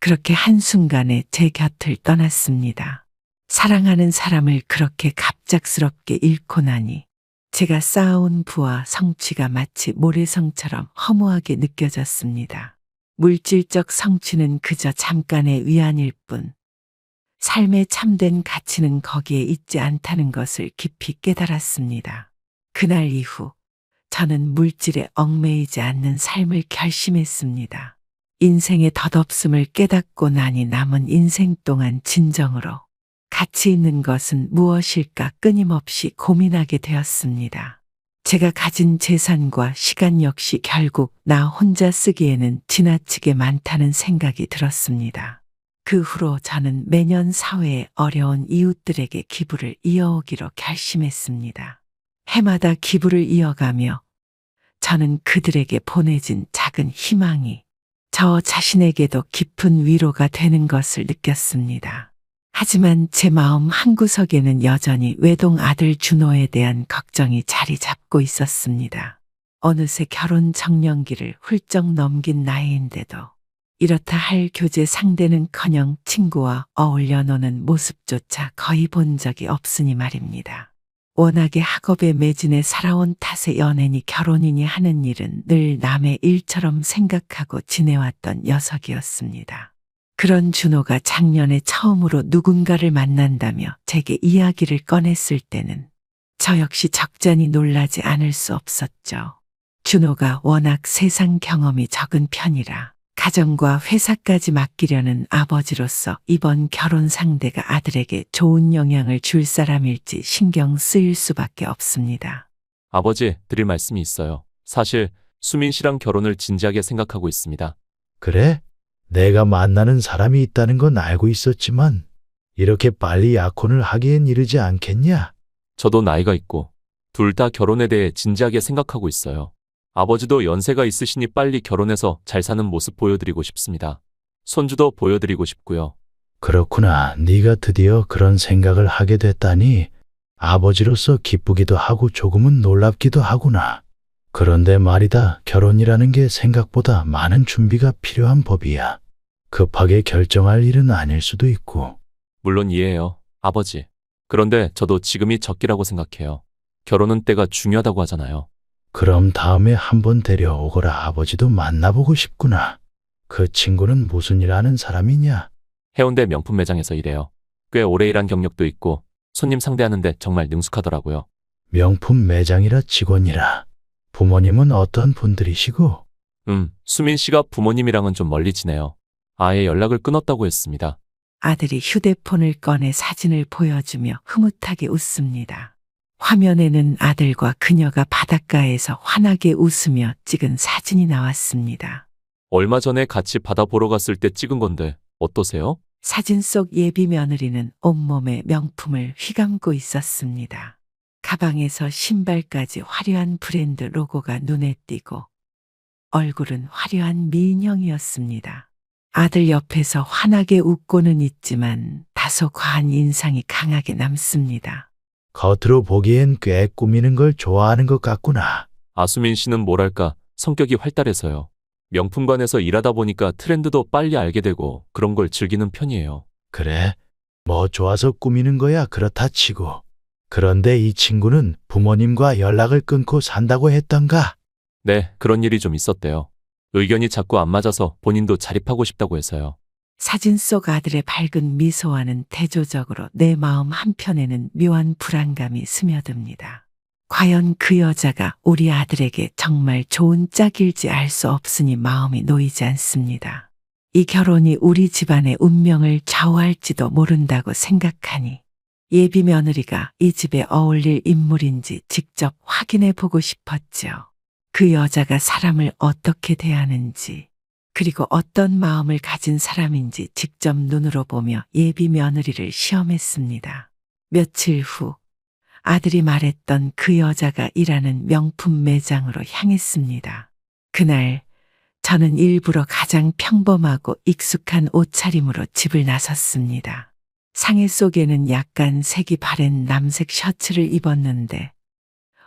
그렇게 한순간에 제 곁을 떠났습니다. 사랑하는 사람을 그렇게 갑작스럽게 잃고 나니 제가 쌓아온 부와 성취가 마치 모래성처럼 허무하게 느껴졌습니다. 물질적 성취는 그저 잠깐의 위안일 뿐 삶의 참된 가치는 거기에 있지 않다는 것을 깊이 깨달았습니다. 그날 이후 저는 물질에 얽매이지 않는 삶을 결심했습니다. 인생의 덧없음을 깨닫고 나니 남은 인생 동안 진정으로 가치 있는 것은 무엇일까 끊임없이 고민하게 되었습니다. 제가 가진 재산과 시간 역시 결국 나 혼자 쓰기에는 지나치게 많다는 생각이 들었습니다. 그 후로 저는 매년 사회의 어려운 이웃들에게 기부를 이어오기로 결심했습니다. 해마다 기부를 이어가며 저는 그들에게 보내진 작은 희망이 저 자신에게도 깊은 위로가 되는 것을 느꼈습니다. 하지만 제 마음 한구석에는 여전히 외동 아들 준호에 대한 걱정이 자리 잡고 있었습니다. 어느새 결혼 정년기를 훌쩍 넘긴 나이인데도 이렇다 할 교제 상대는커녕 친구와 어울려 노는 모습조차 거의 본 적이 없으니 말입니다. 워낙에 학업에 매진해 살아온 탓에 연애니 결혼이니 하는 일은 늘 남의 일처럼 생각하고 지내왔던 녀석이었습니다. 그런 준호가 작년에 처음으로 누군가를 만난다며 제게 이야기를 꺼냈을 때는 저 역시 적잖이 놀라지 않을 수 없었죠. 준호가 워낙 세상 경험이 적은 편이라 가정과 회사까지 맡기려는 아버지로서 이번 결혼 상대가 아들에게 좋은 영향을 줄 사람일지 신경 쓰일 수밖에 없습니다. 아버지, 드릴 말씀이 있어요. 사실 수민 씨랑 결혼을 진지하게 생각하고 있습니다. 그래? 내가 만나는 사람이 있다는 건 알고 있었지만 이렇게 빨리 약혼을 하기엔 이르지 않겠냐? 저도 나이가 있고 둘 다 결혼에 대해 진지하게 생각하고 있어요. 아버지도 연세가 있으시니 빨리 결혼해서 잘 사는 모습 보여드리고 싶습니다. 손주도 보여드리고 싶고요. 그렇구나. 네가 드디어 그런 생각을 하게 됐다니 아버지로서 기쁘기도 하고 조금은 놀랍기도 하구나. 그런데 말이다. 결혼이라는 게 생각보다 많은 준비가 필요한 법이야. 급하게 결정할 일은 아닐 수도 있고. 물론 이해해요, 아버지. 그런데 저도 지금이 적기라고 생각해요. 결혼은 때가 중요하다고 하잖아요. 그럼 다음에 한번 데려오거라. 아버지도 만나보고 싶구나. 그 친구는 무슨 일 하는 사람이냐? 해운대 명품 매장에서 일해요. 꽤 오래 일한 경력도 있고 손님 상대하는데 정말 능숙하더라고요. 명품 매장이라 직원이라. 부모님은 어떤 분들이시고? 수민 씨가 부모님이랑은 좀 멀리 지내요. 아예 연락을 끊었다고 했습니다. 아들이 휴대폰을 꺼내 사진을 보여주며 흐뭇하게 웃습니다. 화면에는 아들과 그녀가 바닷가에서 환하게 웃으며 찍은 사진이 나왔습니다. 얼마 전에 같이 바다 보러 갔을 때 찍은 건데 어떠세요? 사진 속 예비 며느리는 온몸에 명품을 휘감고 있었습니다. 가방에서 신발까지 화려한 브랜드 로고가 눈에 띄고 얼굴은 화려한 미인형이었습니다. 아들 옆에서 환하게 웃고는 있지만 다소 과한 인상이 강하게 남습니다. 겉으로 보기엔 꽤 꾸미는 걸 좋아하는 것 같구나. 아수민 씨는 뭐랄까 성격이 활달해서요. 명품관에서 일하다 보니까 트렌드도 빨리 알게 되고 그런 걸 즐기는 편이에요. 그래, 뭐 좋아서 꾸미는 거야 그렇다 치고. 그런데 이 친구는 부모님과 연락을 끊고 산다고 했던가? 네, 그런 일이 좀 있었대요. 의견이 자꾸 안 맞아서 본인도 자립하고 싶다고 해서요. 사진 속 아들의 밝은 미소와는 대조적으로 내 마음 한편에는 묘한 불안감이 스며듭니다. 과연 그 여자가 우리 아들에게 정말 좋은 짝일지 알 수 없으니 마음이 놓이지 않습니다. 이 결혼이 우리 집안의 운명을 좌우할지도 모른다고 생각하니 예비 며느리가 이 집에 어울릴 인물인지 직접 확인해 보고 싶었죠. 그 여자가 사람을 어떻게 대하는지, 그리고 어떤 마음을 가진 사람인지 직접 눈으로 보며 예비 며느리를 시험했습니다. 며칠 후 아들이 말했던 그 여자가 일하는 명품 매장으로 향했습니다. 그날 저는 일부러 가장 평범하고 익숙한 옷차림으로 집을 나섰습니다. 상의 속에는 약간 색이 바랜 남색 셔츠를 입었는데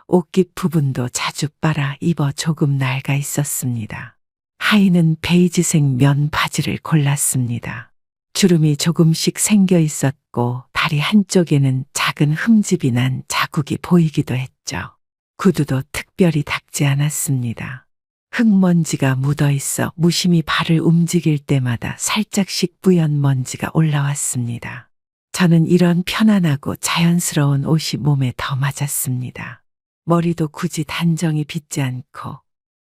옷깃 부분도 자주 빨아 입어 조금 낡아 있었습니다. 하의는 베이지색 면 바지를 골랐습니다. 주름이 조금씩 생겨 있었고 다리 한쪽에는 작은 흠집이 난 자국이 보이기도 했죠. 구두도 특별히 닦지 않았습니다. 흙먼지가 묻어 있어 무심히 발을 움직일 때마다 살짝씩 뿌연 먼지가 올라왔습니다. 저는 이런 편안하고 자연스러운 옷이 몸에 더 맞았습니다. 머리도 굳이 단정히 빗지 않고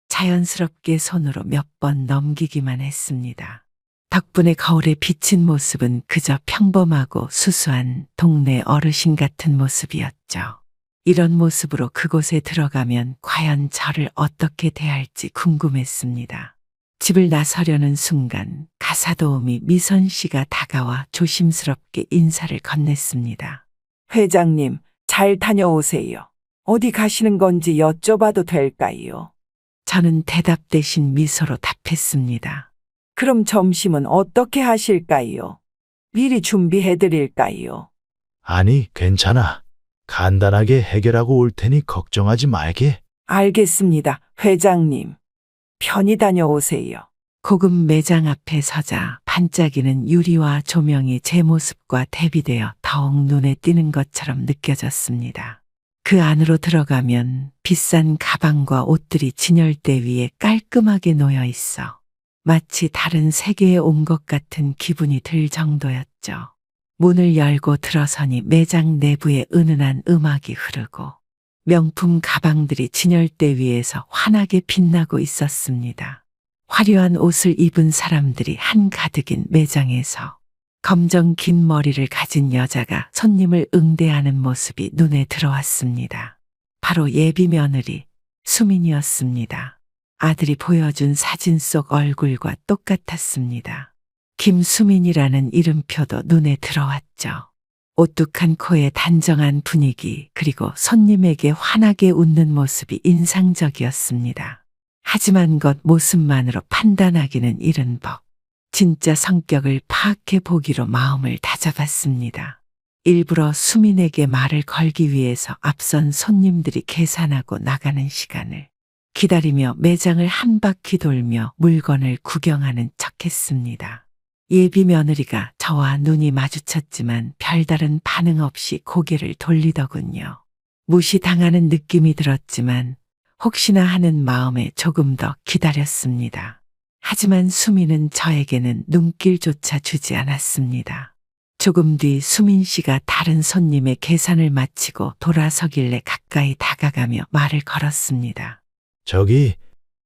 자연스럽게 손으로 몇 번 넘기기만 했습니다. 덕분에 거울에 비친 모습은 그저 평범하고 수수한 동네 어르신 같은 모습이었죠. 이런 모습으로 그곳에 들어가면 과연 저를 어떻게 대할지 궁금했습니다. 집을 나서려는 순간 가사도우미 미선 씨가 다가와 조심스럽게 인사를 건넸습니다. 회장님, 잘 다녀오세요. 어디 가시는 건지 여쭤봐도 될까요? 저는 대답 대신 미소로 답했습니다. 그럼 점심은 어떻게 하실까요? 미리 준비해 드릴까요? 아니, 괜찮아. 간단하게 해결하고 올 테니 걱정하지 말게. 알겠습니다, 회장님. 편히 다녀오세요. 고급 매장 앞에 서자 반짝이는 유리와 조명이 제 모습과 대비되어 더욱 눈에 띄는 것처럼 느껴졌습니다. 그 안으로 들어가면 비싼 가방과 옷들이 진열대 위에 깔끔하게 놓여 있어 마치 다른 세계에 온 것 같은 기분이 들 정도였죠. 문을 열고 들어서니 매장 내부에 은은한 음악이 흐르고 명품 가방들이 진열대 위에서 환하게 빛나고 있었습니다. 화려한 옷을 입은 사람들이 한가득인 매장에서 검정 긴 머리를 가진 여자가 손님을 응대하는 모습이 눈에 들어왔습니다. 바로 예비 며느리 수민이었습니다. 아들이 보여준 사진 속 얼굴과 똑같았습니다. 김수민이라는 이름표도 눈에 들어왔죠. 오뚝한 코에 단정한 분위기, 그리고 손님에게 환하게 웃는 모습이 인상적이었습니다. 하지만 겉 모습만으로 판단하기는 이른 법. 진짜 성격을 파악해 보기로 마음을 다잡았습니다. 일부러 수민에게 말을 걸기 위해서 앞선 손님들이 계산하고 나가는 시간을 기다리며 매장을 한 바퀴 돌며 물건을 구경하는 척했습니다. 예비 며느리가 저와 눈이 마주쳤지만 별다른 반응 없이 고개를 돌리더군요. 무시당하는 느낌이 들었지만 혹시나 하는 마음에 조금 더 기다렸습니다. 하지만 수민은 저에게는 눈길조차 주지 않았습니다. 조금 뒤 수민 씨가 다른 손님의 계산을 마치고 돌아서길래 가까이 다가가며 말을 걸었습니다. 저기,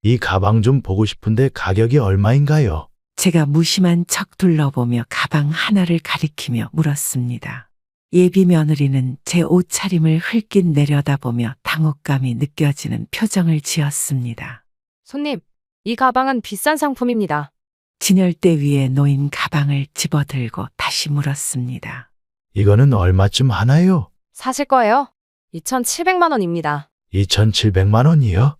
이 가방 좀 보고 싶은데 가격이 얼마인가요? 제가 무심한 척 둘러보며 가방 하나를 가리키며 물었습니다. 예비 며느리는 제 옷차림을 흘낏 내려다보며 당혹감이 느껴지는 표정을 지었습니다. 손님, 이 가방은 비싼 상품입니다. 진열대 위에 놓인 가방을 집어들고 다시 물었습니다. 이거는 얼마쯤 하나요? 사실 거예요? 2,700만 원입니다. 2,700만 원이요?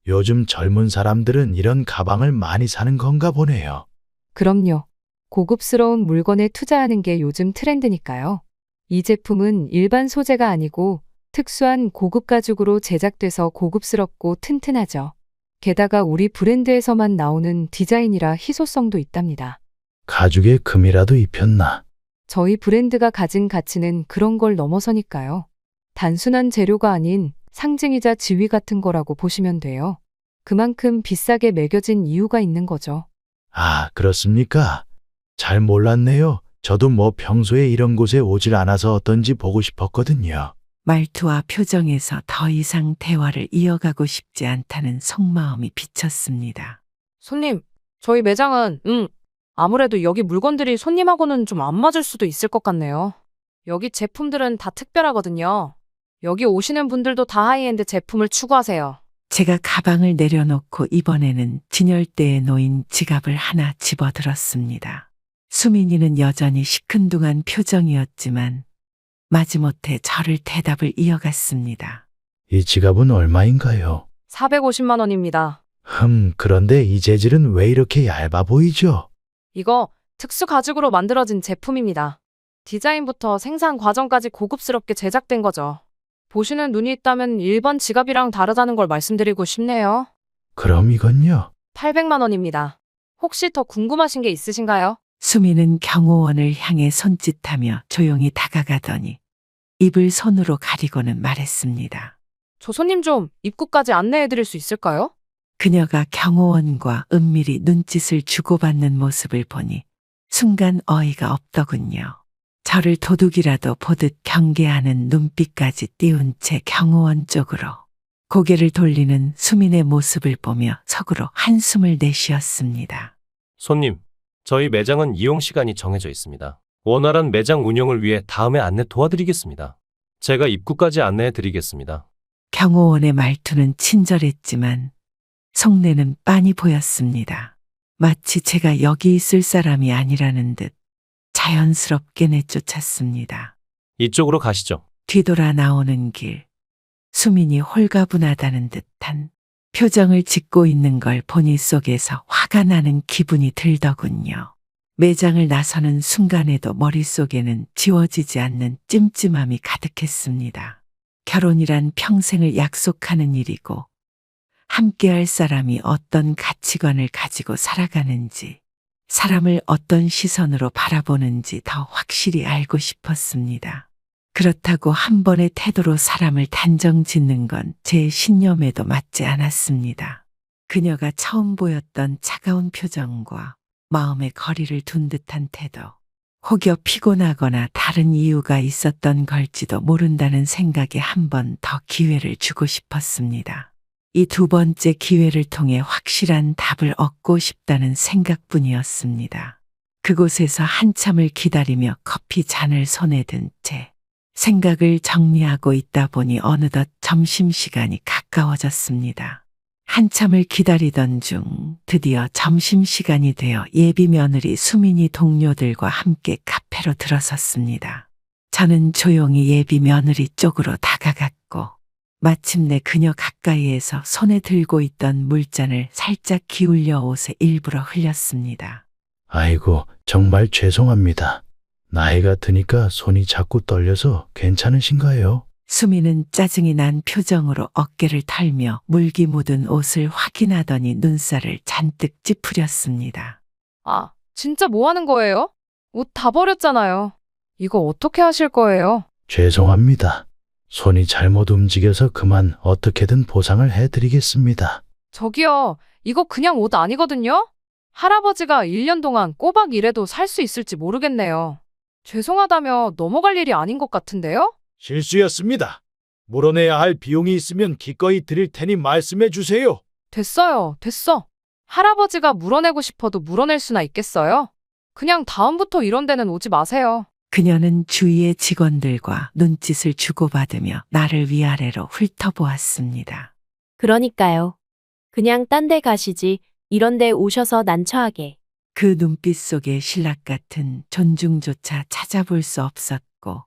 요즘 젊은 사람들은 이런 가방을 많이 사는 건가 보네요. 그럼요. 고급스러운 물건에 투자하는 게 요즘 트렌드니까요. 이 제품은 일반 소재가 아니고 특수한 고급 가죽으로 제작돼서 고급스럽고 튼튼하죠. 게다가 우리 브랜드에서만 나오는 디자인이라 희소성도 있답니다. 가죽에 금이라도 입혔나? 저희 브랜드가 가진 가치는 그런 걸 넘어서니까요. 단순한 재료가 아닌 상징이자 지위 같은 거라고 보시면 돼요. 그만큼 비싸게 매겨진 이유가 있는 거죠. 아, 그렇습니까? 잘 몰랐네요. 저도 뭐 평소에 이런 곳에 오질 않아서 어떤지 보고 싶었거든요. 말투와 표정에서 더 이상 대화를 이어가고 싶지 않다는 속마음이 비쳤습니다. 손님, 저희 매장은, 아무래도 여기 물건들이 손님하고는 좀 안 맞을 수도 있을 것 같네요. 여기 제품들은 다 특별하거든요. 여기 오시는 분들도 다 하이엔드 제품을 추구하세요. 제가 가방을 내려놓고 이번에는 진열대에 놓인 지갑을 하나 집어들었습니다. 수민이는 여전히 시큰둥한 표정이었지만 마지못해 저를 대답을 이어갔습니다. 이 지갑은 얼마인가요? 450만 원입니다. 그런데 이 재질은 왜 이렇게 얇아 보이죠? 이거 특수 가죽으로 만들어진 제품입니다. 디자인부터 생산 과정까지 고급스럽게 제작된 거죠. 보시는 눈이 있다면 일반 지갑이랑 다르다는 걸 말씀드리고 싶네요. 그럼 이건요? 800만 원입니다. 혹시 더 궁금하신 게 있으신가요? 수민은 경호원을 향해 손짓하며 조용히 다가가더니 입을 손으로 가리고는 말했습니다. 저 손님 좀 입구까지 안내해 드릴 수 있을까요? 그녀가 경호원과 은밀히 눈짓을 주고받는 모습을 보니 순간 어이가 없더군요. 저를 도둑이라도 보듯 경계하는 눈빛까지 띄운 채 경호원 쪽으로 고개를 돌리는 수민의 모습을 보며 속으로 한숨을 내쉬었습니다. 손님, 저희 매장은 이용 시간이 정해져 있습니다. 원활한 매장 운영을 위해 다음에 안내 도와드리겠습니다. 제가 입구까지 안내해 드리겠습니다. 경호원의 말투는 친절했지만 속내는 빤히 보였습니다. 마치 제가 여기 있을 사람이 아니라는 듯 자연스럽게 내쫓았습니다. 이쪽으로 가시죠. 뒤돌아 나오는 길, 수민이 홀가분하다는 듯한 표정을 짓고 있는 걸 보니 속에서 화가 나는 기분이 들더군요. 매장을 나서는 순간에도 머릿속에는 지워지지 않는 찜찜함이 가득했습니다. 결혼이란 평생을 약속하는 일이고 함께할 사람이 어떤 가치관을 가지고 살아가는지, 사람을 어떤 시선으로 바라보는지 더 확실히 알고 싶었습니다. 그렇다고 한 번의 태도로 사람을 단정 짓는 건 제 신념에도 맞지 않았습니다. 그녀가 처음 보였던 차가운 표정과 마음의 거리를 둔 듯한 태도, 혹여 피곤하거나 다른 이유가 있었던 걸지도 모른다는 생각에 한 번 더 기회를 주고 싶었습니다. 이 두 번째 기회를 통해 확실한 답을 얻고 싶다는 생각뿐이었습니다. 그곳에서 한참을 기다리며 커피 잔을 손에 든 채 생각을 정리하고 있다 보니 어느덧 점심시간이 가까워졌습니다. 한참을 기다리던 중 드디어 점심시간이 되어 예비 며느리 수민이 동료들과 함께 카페로 들어섰습니다. 저는 조용히 예비 며느리 쪽으로 다가갔고 마침내 그녀 가까이에서 손에 들고 있던 물잔을 살짝 기울여 옷에 일부러 흘렸습니다. 아이고, 정말 죄송합니다. 나이가 드니까 손이 자꾸 떨려서 괜찮으신가요? 수미는 짜증이 난 표정으로 어깨를 털며 물기 묻은 옷을 확인하더니 눈살을 잔뜩 찌푸렸습니다. 아, 진짜 뭐 하는 거예요? 옷 다 버렸잖아요. 이거 어떻게 하실 거예요? 죄송합니다. 손이 잘못 움직여서 그만 어떻게든 보상을 해드리겠습니다. 저기요, 이거 그냥 옷 아니거든요? 할아버지가 1년 동안 꼬박 일해도 살 수 있을지 모르겠네요. 죄송하다며 넘어갈 일이 아닌 것 같은데요? 실수였습니다. 물어내야 할 비용이 있으면 기꺼이 드릴 테니 말씀해 주세요. 됐어요, 됐어. 할아버지가 물어내고 싶어도 물어낼 수나 있겠어요? 그냥 다음부터 이런 데는 오지 마세요. 그녀는 주위의 직원들과 눈짓을 주고받으며 나를 위아래로 훑어보았습니다. 그러니까요. 그냥 딴 데 가시지. 이런 데 오셔서 난처하게. 그 눈빛 속에 신락 같은 존중조차 찾아볼 수 없었고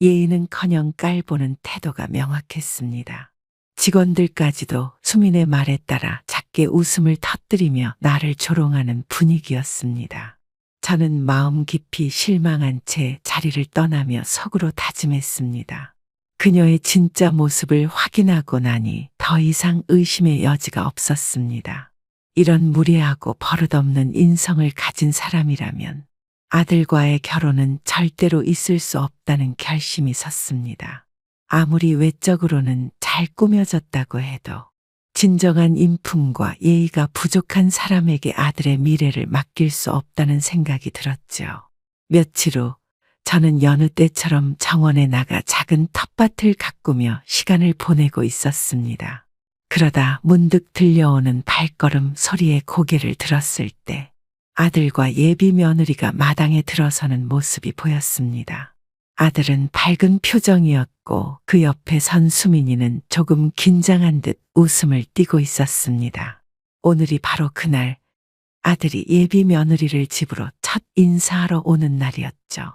예의는커녕 깔보는 태도가 명확했습니다. 직원들까지도 수민의 말에 따라 작게 웃음을 터뜨리며 나를 조롱하는 분위기였습니다. 저는 마음 깊이 실망한 채 자리를 떠나며 속으로 다짐했습니다. 그녀의 진짜 모습을 확인하고 나니 더 이상 의심의 여지가 없었습니다. 이런 무례하고 버릇없는 인성을 가진 사람이라면 아들과의 결혼은 절대로 있을 수 없다는 결심이 섰습니다. 아무리 외적으로는 잘 꾸며졌다고 해도 진정한 인품과 예의가 부족한 사람에게 아들의 미래를 맡길 수 없다는 생각이 들었죠. 며칠 후 저는 여느 때처럼 정원에 나가 작은 텃밭을 가꾸며 시간을 보내고 있었습니다. 그러다 문득 들려오는 발걸음 소리에 고개를 들었을 때 아들과 예비 며느리가 마당에 들어서는 모습이 보였습니다. 아들은 밝은 표정이었고 그 옆에 선 수민이는 조금 긴장한 듯 웃음을 띠고 있었습니다. 오늘이 바로 그날 아들이 예비 며느리를 집으로 첫 인사하러 오는 날이었죠.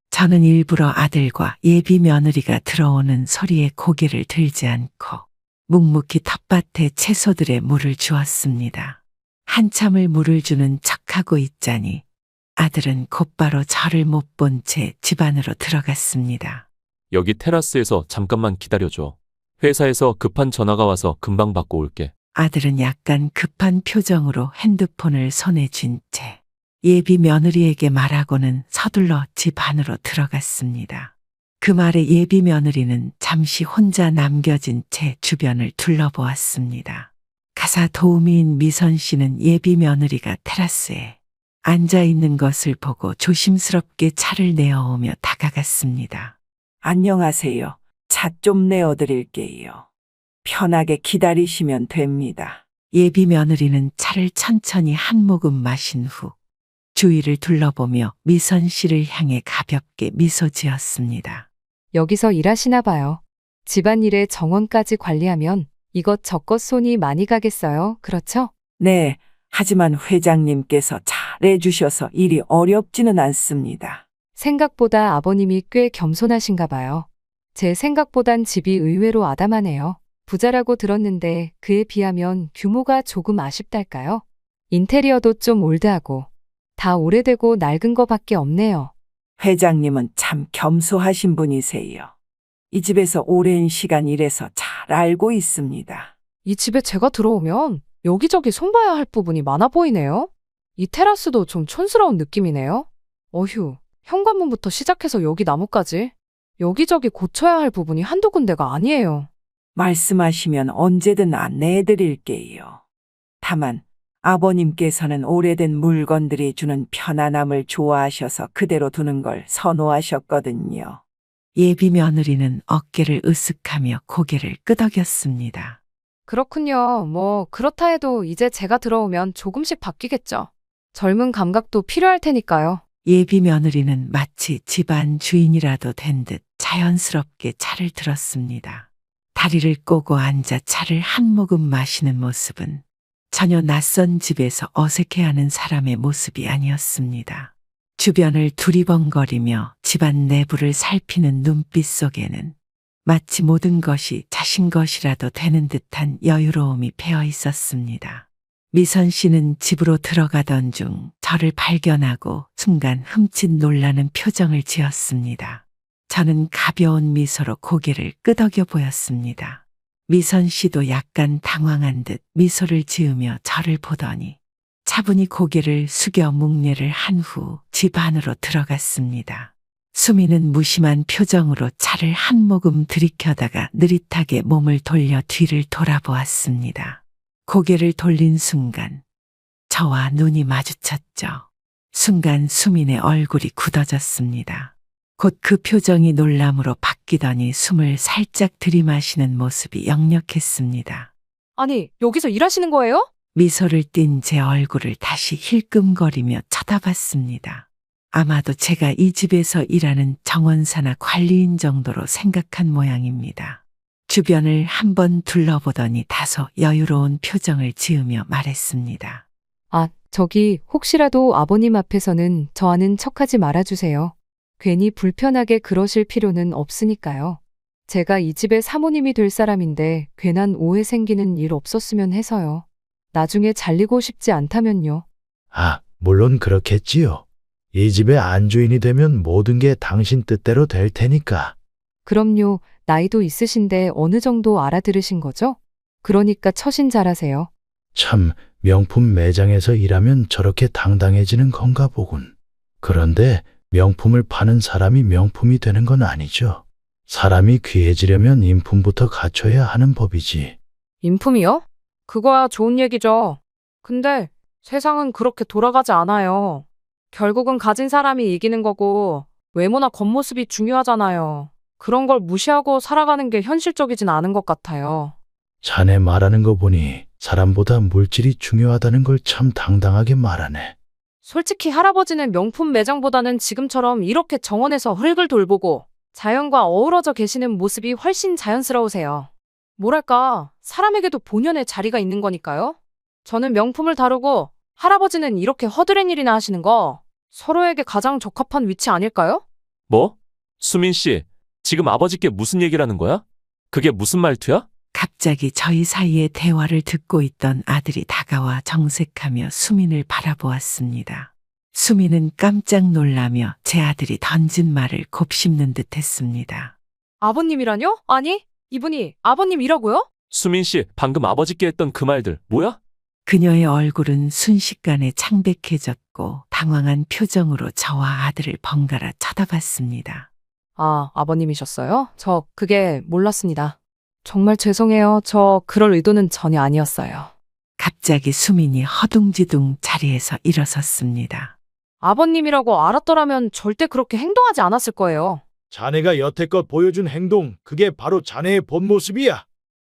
저는 일부러 아들과 예비 며느리가 들어오는 소리에 고개를 들지 않고 묵묵히 텃밭에 채소들에 물을 주었습니다. 한참을 물을 주는 척하고 있자니 아들은 곧바로 저를 못 본 채 집 안으로 들어갔습니다. 여기 테라스에서 잠깐만 기다려줘. 회사에서 급한 전화가 와서 금방 받고 올게. 아들은 약간 급한 표정으로 핸드폰을 손에 쥔 채 예비 며느리에게 말하고는 서둘러 집 안으로 들어갔습니다. 그 말에 예비 며느리는 잠시 혼자 남겨진 채 주변을 둘러보았습니다. 가사 도우미인 미선 씨는 예비 며느리가 테라스에 앉아 있는 것을 보고 조심스럽게 차를 내어오며 다가갔습니다. 안녕하세요. 차 좀 내어드릴게요. 편하게 기다리시면 됩니다. 예비 며느리는 차를 천천히 한 모금 마신 후 주위를 둘러보며 미선 씨를 향해 가볍게 미소 지었습니다. 여기서 일하시나 봐요. 집안일에 정원까지 관리하면 이것저것 손이 많이 가겠어요. 그렇죠? 네, 하지만 회장님께서 잘해주셔서 일이 어렵지는 않습니다. 생각보다 아버님이 꽤 겸손하신가 봐요. 제 생각보단 집이 의외로 아담하네요. 부자라고 들었는데 그에 비하면 규모가 조금 아쉽달까요? 인테리어도 좀 올드하고 다 오래되고 낡은 거밖에 없네요. 회장님은 참 겸손하신 분이세요. 이 집에서 오랜 시간 일해서 잘 알고 있습니다. 이 집에 제가 들어오면 여기저기 손봐야 할 부분이 많아 보이네요. 이 테라스도 좀 촌스러운 느낌이네요. 어휴, 현관문부터 시작해서 여기 나무까지 여기저기 고쳐야 할 부분이 한두 군데가 아니에요. 말씀하시면 언제든 안내해 드릴게요. 다만 아버님께서는 오래된 물건들이 주는 편안함을 좋아하셔서 그대로 두는 걸 선호하셨거든요. 예비 며느리는 어깨를 으쓱하며 고개를 끄덕였습니다. 그렇군요. 뭐 그렇다 해도 이제 제가 들어오면 조금씩 바뀌겠죠. 젊은 감각도 필요할 테니까요. 예비 며느리는 마치 집안 주인이라도 된 듯 자연스럽게 차를 들었습니다. 다리를 꼬고 앉아 차를 한 모금 마시는 모습은 전혀 낯선 집에서 어색해하는 사람의 모습이 아니었습니다. 주변을 두리번거리며 집안 내부를 살피는 눈빛 속에는 마치 모든 것이 자신 것이라도 되는 듯한 여유로움이 배어 있었습니다. 미선 씨는 집으로 들어가던 중 저를 발견하고 순간 흠칫 놀라는 표정을 지었습니다. 저는 가벼운 미소로 고개를 끄덕여 보였습니다. 미선 씨도 약간 당황한 듯 미소를 지으며 저를 보더니 차분히 고개를 숙여 묵례를 한 후 집 안으로 들어갔습니다. 수미는 무심한 표정으로 차를 한 모금 들이켜다가 느릿하게 몸을 돌려 뒤를 돌아보았습니다. 고개를 돌린 순간 저와 눈이 마주쳤죠. 순간 수민의 얼굴이 굳어졌습니다. 곧 그 표정이 놀람으로 바뀌더니 숨을 살짝 들이마시는 모습이 역력했습니다. 아니, 여기서 일하시는 거예요? 미소를 띤 제 얼굴을 다시 힐끔거리며 쳐다봤습니다. 아마도 제가 이 집에서 일하는 정원사나 관리인 정도로 생각한 모양입니다. 주변을 한번 둘러보더니 다소 여유로운 표정을 지으며 말했습니다. 아, 저기 혹시라도 아버님 앞에서는 저 아는 척하지 말아주세요. 괜히 불편하게 그러실 필요는 없으니까요. 제가 이 집의 사모님이 될 사람인데 괜한 오해 생기는 일 없었으면 해서요. 나중에 잘리고 싶지 않다면요. 아, 물론 그렇겠지요. 이 집의 안주인이 되면 모든 게 당신 뜻대로 될 테니까. 그럼요. 나이도 있으신데 어느 정도 알아들으신 거죠? 그러니까 처신 잘하세요. 참, 명품 매장에서 일하면 저렇게 당당해지는 건가 보군. 그런데 명품을 파는 사람이 명품이 되는 건 아니죠. 사람이 귀해지려면 인품부터 갖춰야 하는 법이지. 인품이요? 그거야 좋은 얘기죠. 근데 세상은 그렇게 돌아가지 않아요. 결국은 가진 사람이 이기는 거고 외모나 겉모습이 중요하잖아요. 그런 걸 무시하고 살아가는 게 현실적이진 않은 것 같아요. 자네 말하는 거 보니 사람보다 물질이 중요하다는 걸 참 당당하게 말하네. 솔직히 할아버지는 명품 매장보다는 지금처럼 이렇게 정원에서 흙을 돌보고 자연과 어우러져 계시는 모습이 훨씬 자연스러우세요. 뭐랄까, 사람에게도 본연의 자리가 있는 거니까요. 저는 명품을 다루고 할아버지는 이렇게 허드렛 일이나 하시는 거 서로에게 가장 적합한 위치 아닐까요? 뭐? 수민 씨, 지금 아버지께 무슨 얘기를 하는 거야? 그게 무슨 말투야? 갑자기 저희 사이의 대화를 듣고 있던 아들이 다가와 정색하며 수민을 바라보았습니다. 수민은 깜짝 놀라며 제 아들이 던진 말을 곱씹는 듯 했습니다. 아버님이라뇨? 아니, 이분이 아버님이라고요? 수민 씨, 방금 아버지께 했던 그 말들 뭐야? 그녀의 얼굴은 순식간에 창백해졌고 당황한 표정으로 저와 아들을 번갈아 쳐다봤습니다. 아, 아버님이셨어요? 저 그게 몰랐습니다. 정말 죄송해요. 저 그럴 의도는 전혀 아니었어요. 갑자기 수민이 허둥지둥 자리에서 일어섰습니다. 아버님이라고 알았더라면 절대 그렇게 행동하지 않았을 거예요. 자네가 여태껏 보여준 행동, 그게 바로 자네의 본 모습이야.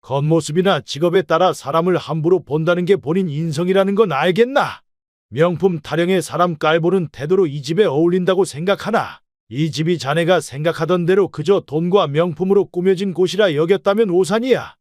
겉모습이나 직업에 따라 사람을 함부로 본다는 게 본인 인성이라는 건 알겠나? 명품 타령의 사람 깔보는 태도로 이 집에 어울린다고 생각하나? 이 집이 자네가 생각하던 대로 그저 돈과 명품으로 꾸며진 곳이라 여겼다면 오산이야.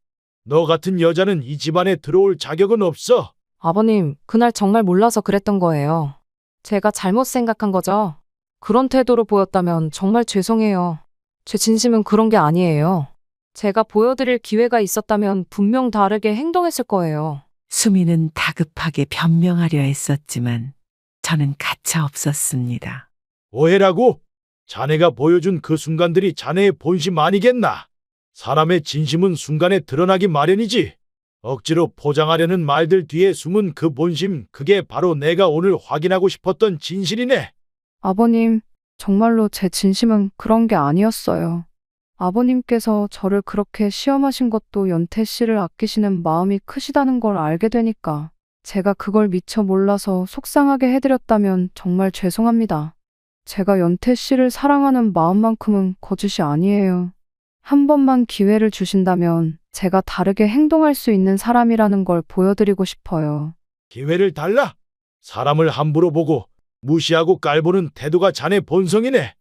너 같은 여자는 이 집안에 들어올 자격은 없어. 아버님, 그날 정말 몰라서 그랬던 거예요. 제가 잘못 생각한 거죠. 그런 태도로 보였다면 정말 죄송해요. 제 진심은 그런 게 아니에요. 제가 보여드릴 기회가 있었다면 분명 다르게 행동했을 거예요. 수민은 다급하게 변명하려 했었지만 저는 가차 없었습니다. 오해라고? 자네가 보여준 그 순간들이 자네의 본심 아니겠나? 사람의 진심은 순간에 드러나기 마련이지. 억지로 포장하려는 말들 뒤에 숨은 그 본심, 그게 바로 내가 오늘 확인하고 싶었던 진실이네. 아버님, 정말로 제 진심은 그런 게 아니었어요. 아버님께서 저를 그렇게 시험하신 것도 연태 씨를 아끼시는 마음이 크시다는 걸 알게 되니까 제가 그걸 미처 몰라서 속상하게 해드렸다면 정말 죄송합니다. 제가 연태 씨를 사랑하는 마음만큼은 거짓이 아니에요. 한 번만 기회를 주신다면 제가 다르게 행동할 수 있는 사람이라는 걸 보여드리고 싶어요. 기회를 달라? 사람을 함부로 보고 무시하고 깔보는 태도가 자네 본성이네.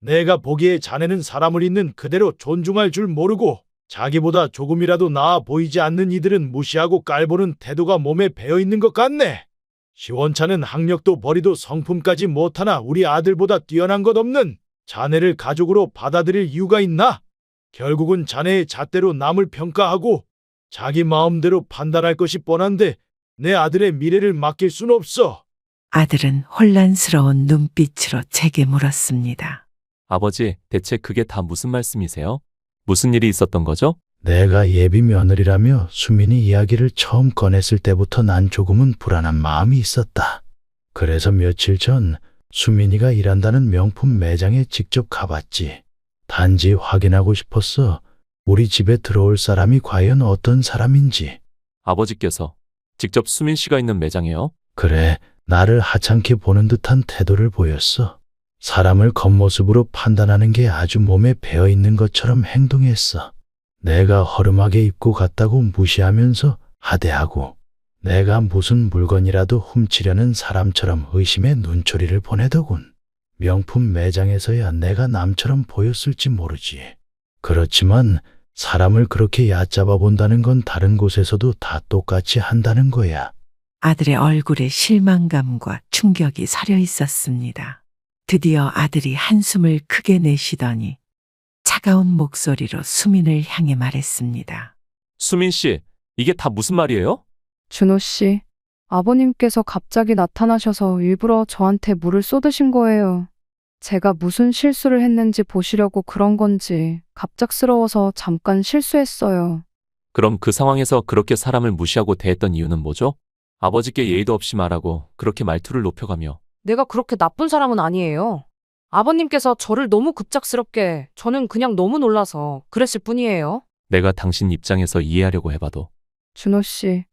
내가 보기에 자네는 사람을 있는 그대로 존중할 줄 모르고 자기보다 조금이라도 나아 보이지 않는 이들은 무시하고 깔보는 태도가 몸에 배어있는 것 같네. 시원찮은 학력도 버리도 성품까지 못하나 우리 아들보다 뛰어난 것 없는 자네를 가족으로 받아들일 이유가 있나? 결국은 자네의 잣대로 남을 평가하고 자기 마음대로 판단할 것이 뻔한데 내 아들의 미래를 맡길 순 없어. 아들은 혼란스러운 눈빛으로 제게 물었습니다. 아버지, 대체 그게 다 무슨 말씀이세요? 무슨 일이 있었던 거죠? 내가 예비 며느리라며 수민이 이야기를 처음 꺼냈을 때부터 난 조금은 불안한 마음이 있었다. 그래서 며칠 전 수민이가 일한다는 명품 매장에 직접 가봤지. 단지 확인하고 싶었어. 우리 집에 들어올 사람이 과연 어떤 사람인지. 아버지께서 직접 수민 씨가 있는 매장에요? 그래, 나를 하찮게 보는 듯한 태도를 보였어. 사람을 겉모습으로 판단하는 게 아주 몸에 배어있는 것처럼 행동했어. 내가 허름하게 입고 갔다고 무시하면서 하대하고 내가 무슨 물건이라도 훔치려는 사람처럼 의심의 눈초리를 보내더군. 명품 매장에서야 내가 남처럼 보였을지 모르지. 그렇지만 사람을 그렇게 얕잡아 본다는 건 다른 곳에서도 다 똑같이 한다는 거야. 아들의 얼굴에 실망감과 충격이 서려 있었습니다. 드디어 아들이 한숨을 크게 내쉬더니 차가운 목소리로 수민을 향해 말했습니다. 수민 씨, 이게 다 무슨 말이에요? 준호 씨, 아버님께서 갑자기 나타나셔서 일부러 저한테 물을 쏟으신 거예요. 제가 무슨 실수를 했는지 보시려고 그런 건지 갑작스러워서 잠깐 실수했어요. 그럼 그 상황에서 그렇게 사람을 무시하고 대했던 이유는 뭐죠? 아버지께 예의도 없이 말하고 그렇게 말투를 높여가며. 내가 그렇게 나쁜 사람은 아니에요. 아버님께서 저를 너무 급작스럽게, 저는 그냥 너무 놀라서 그랬을 뿐이에요. 내가 당신 입장에서 이해하려고 해봐도. 준호 씨,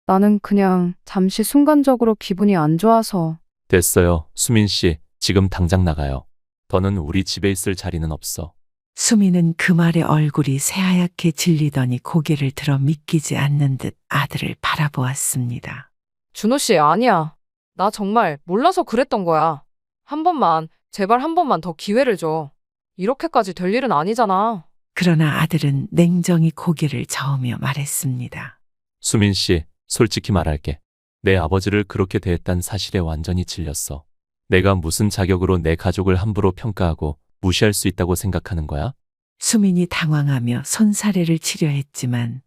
나는 그냥 잠시 순간적으로 기분이 안 좋아서. 됐어요. 수민 씨, 지금 당장 나가요. 더는 우리 집에 있을 자리는 없어. 수민은 그 말에 얼굴이 새하얗게 질리더니 고개를 들어 믿기지 않는 듯 아들을 바라보았습니다. 준호 씨, 아니야. 나 정말 몰라서 그랬던 거야. 한 번만, 제발 한 번만 더 기회를 줘. 이렇게까지 될 일은 아니잖아. 그러나 아들은 냉정히 고개를 저으며 말했습니다. 수민 씨, 솔직히 말할게. 내 아버지를 그렇게 대했단 사실에 완전히 질렸어. 내가 무슨 자격으로 내 가족을 함부로 평가하고 무시할 수 있다고 생각하는 거야? 수민이 당황하며 손사래를 치려 했지만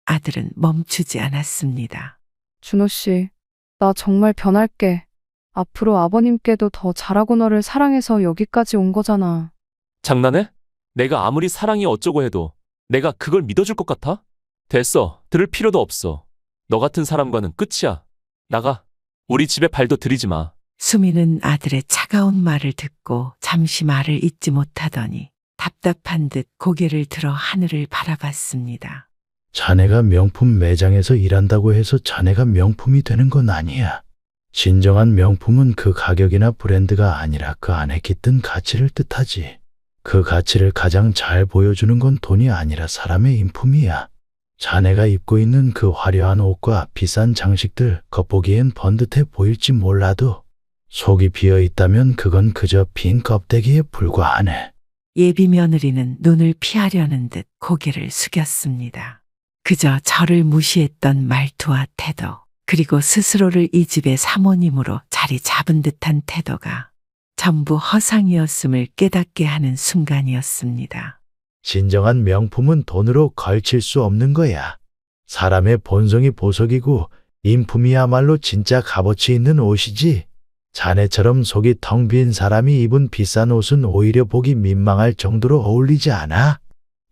아들은 멈추지 않았습니다. 준호 씨, 나 정말 변할게. 앞으로 아버님께도 더 잘하고 너를 사랑해서 여기까지 온 거잖아. 장난해? 내가 아무리 사랑이 어쩌고 해도 내가 그걸 믿어줄 것 같아? 됐어. 들을 필요도 없어. 너 같은 사람과는 끝이야. 나가. 우리 집에 발도 들이지 마. 수민은 아들의 차가운 말을 듣고 잠시 말을 잇지 못하더니 답답한 듯 고개를 들어 하늘을 바라봤습니다. 자네가 명품 매장에서 일한다고 해서 자네가 명품이 되는 건 아니야. 진정한 명품은 그 가격이나 브랜드가 아니라 그 안에 깃든 가치를 뜻하지. 그 가치를 가장 잘 보여주는 건 돈이 아니라 사람의 인품이야. 자네가 입고 있는 그 화려한 옷과 비싼 장식들 겉보기엔 번듯해 보일지 몰라도 속이 비어 있다면 그건 그저 빈 껍데기에 불과하네. 예비 며느리는 눈을 피하려는 듯 고개를 숙였습니다. 그저 저를 무시했던 말투와 태도, 그리고 스스로를 이 집의 사모님으로 자리 잡은 듯한 태도가 전부 허상이었음을 깨닫게 하는 순간이었습니다. 진정한 명품은 돈으로 걸칠 수 없는 거야. 사람의 본성이 보석이고 인품이야말로 진짜 값어치 있는 옷이지. 자네처럼 속이 텅 빈 사람이 입은 비싼 옷은 오히려 보기 민망할 정도로 어울리지 않아.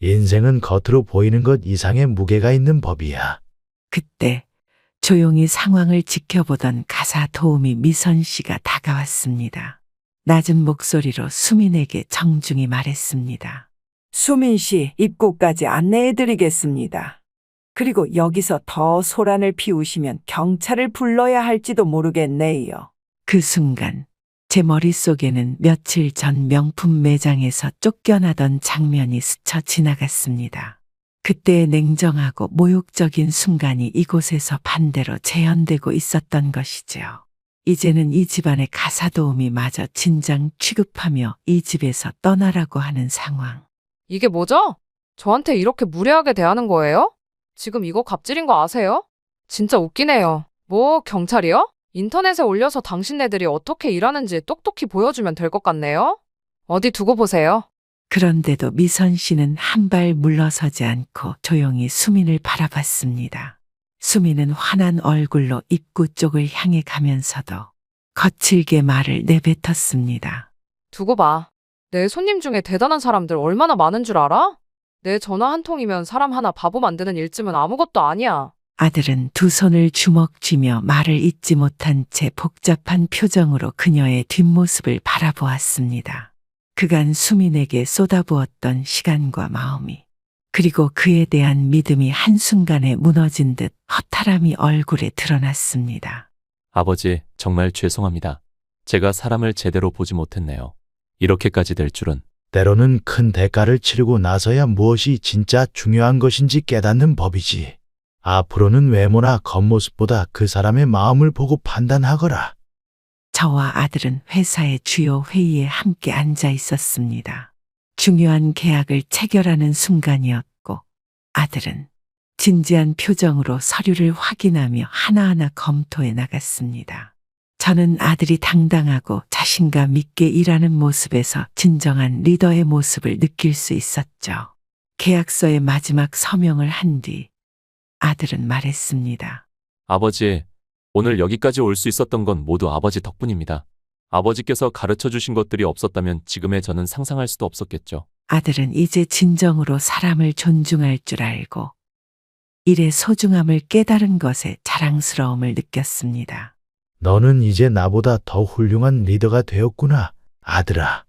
인생은 겉으로 보이는 것 이상의 무게가 있는 법이야. 그때 조용히 상황을 지켜보던 가사 도우미 미선 씨가 다가왔습니다. 낮은 목소리로 수민에게 정중히 말했습니다. 수민 씨 입구까지 안내해드리겠습니다. 그리고 여기서 더 소란을 피우시면 경찰을 불러야 할지도 모르겠네요. 그 순간 제 머릿속에는 며칠 전 명품 매장에서 쫓겨나던 장면이 스쳐 지나갔습니다. 그때의 냉정하고 모욕적인 순간이 이곳에서 반대로 재현되고 있었던 것이죠. 이제는 이 집안의 가사도우미 마저 진작 취급하며 이 집에서 떠나라고 하는 상황. 이게 뭐죠? 저한테 이렇게 무례하게 대하는 거예요? 지금 이거 갑질인 거 아세요? 진짜 웃기네요. 뭐 경찰이요? 인터넷에 올려서 당신네들이 어떻게 일하는지 똑똑히 보여주면 될 것 같네요. 어디 두고 보세요. 그런데도 미선 씨는 한 발 물러서지 않고 조용히 수민을 바라봤습니다. 수민은 환한 얼굴로 입구 쪽을 향해 가면서도 거칠게 말을 내뱉었습니다. 두고 봐. 내 손님 중에 대단한 사람들 얼마나 많은 줄 알아? 내 전화 한 통이면 사람 하나 바보 만드는 일쯤은 아무것도 아니야. 아들은 두 손을 주먹 쥐며 말을 잇지 못한 채 복잡한 표정으로 그녀의 뒷모습을 바라보았습니다. 그간 수민에게 쏟아부었던 시간과 마음이, 그리고 그에 대한 믿음이 한순간에 무너진 듯 허탈함이 얼굴에 드러났습니다. 아버지, 정말 죄송합니다. 제가 사람을 제대로 보지 못했네요. 이렇게까지 될 줄은. 때로는 큰 대가를 치르고 나서야 무엇이 진짜 중요한 것인지 깨닫는 법이지. 앞으로는 외모나 겉모습보다 그 사람의 마음을 보고 판단하거라. 저와 아들은 회사의 주요 회의에 함께 앉아 있었습니다. 중요한 계약을 체결하는 순간이었고 아들은 진지한 표정으로 서류를 확인하며 하나하나 검토해 나갔습니다. 저는 아들이 당당하고 자신감 있게 일하는 모습에서 진정한 리더의 모습을 느낄 수 있었죠. 계약서의 마지막 서명을 한 뒤 아들은 말했습니다. 아버지, 오늘 여기까지 올 수 있었던 건 모두 아버지 덕분입니다. 아버지께서 가르쳐 주신 것들이 없었다면 지금의 저는 상상할 수도 없었겠죠. 아들은 이제 진정으로 사람을 존중할 줄 알고 일의 소중함을 깨달은 것에 자랑스러움을 느꼈습니다. 너는 이제 나보다 더 훌륭한 리더가 되었구나, 아들아.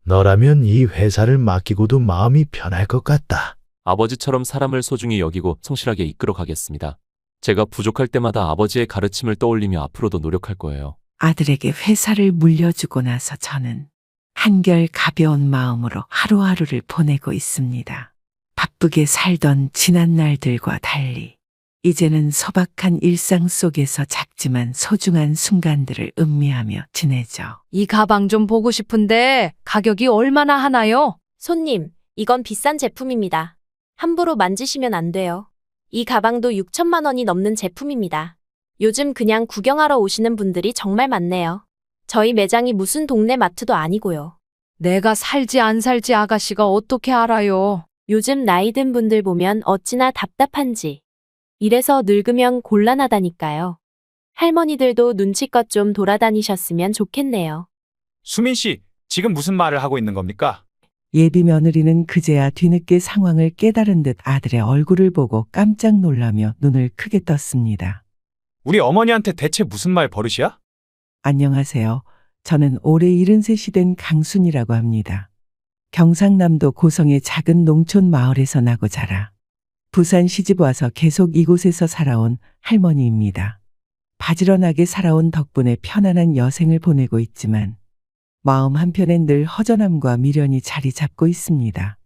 너라면 이 회사를 맡기고도 마음이 편할 것 같다. 아버지처럼 사람을 소중히 여기고 성실하게 이끌어 가겠습니다. 제가 부족할 때마다 아버지의 가르침을 떠올리며 앞으로도 노력할 거예요. 아들에게 회사를 물려주고 나서 저는 한결 가벼운 마음으로 하루하루를 보내고 있습니다. 바쁘게 살던 지난 날들과 달리 이제는 소박한 일상 속에서 작지만 소중한 순간들을 음미하며 지내죠. 이 가방 좀 보고 싶은데 가격이 얼마나 하나요? 손님, 이건 비싼 제품입니다. 함부로 만지시면 안 돼요. 이 가방도 6천만 원이 넘는 제품입니다. 요즘 그냥 구경하러 오시는 분들이 정말 많네요. 저희 매장이 무슨 동네 마트도 아니고요. 내가 살지 안 살지 아가씨가 어떻게 알아요? 요즘 나이 든 분들 보면 어찌나 답답한지. 이래서 늙으면 곤란하다니까요. 할머니들도 눈치껏 좀 돌아다니셨으면 좋겠네요. 수민 씨, 지금 무슨 말을 하고 있는 겁니까? 예비 며느리는 그제야 뒤늦게 상황을 깨달은 듯 아들의 얼굴을 보고 깜짝 놀라며 눈을 크게 떴습니다. 우리 어머니한테 대체 무슨 말 버릇이야? 안녕하세요. 저는 올해 73이 된 강순이라고 합니다. 경상남도 고성의 작은 농촌 마을에서 나고 자라 부산 시집 와서 계속 이곳에서 살아온 할머니입니다. 바지런하게 살아온 덕분에 편안한 여생을 보내고 있지만 마음 한편엔 늘 허전함과 미련이 자리 잡고 있습니다.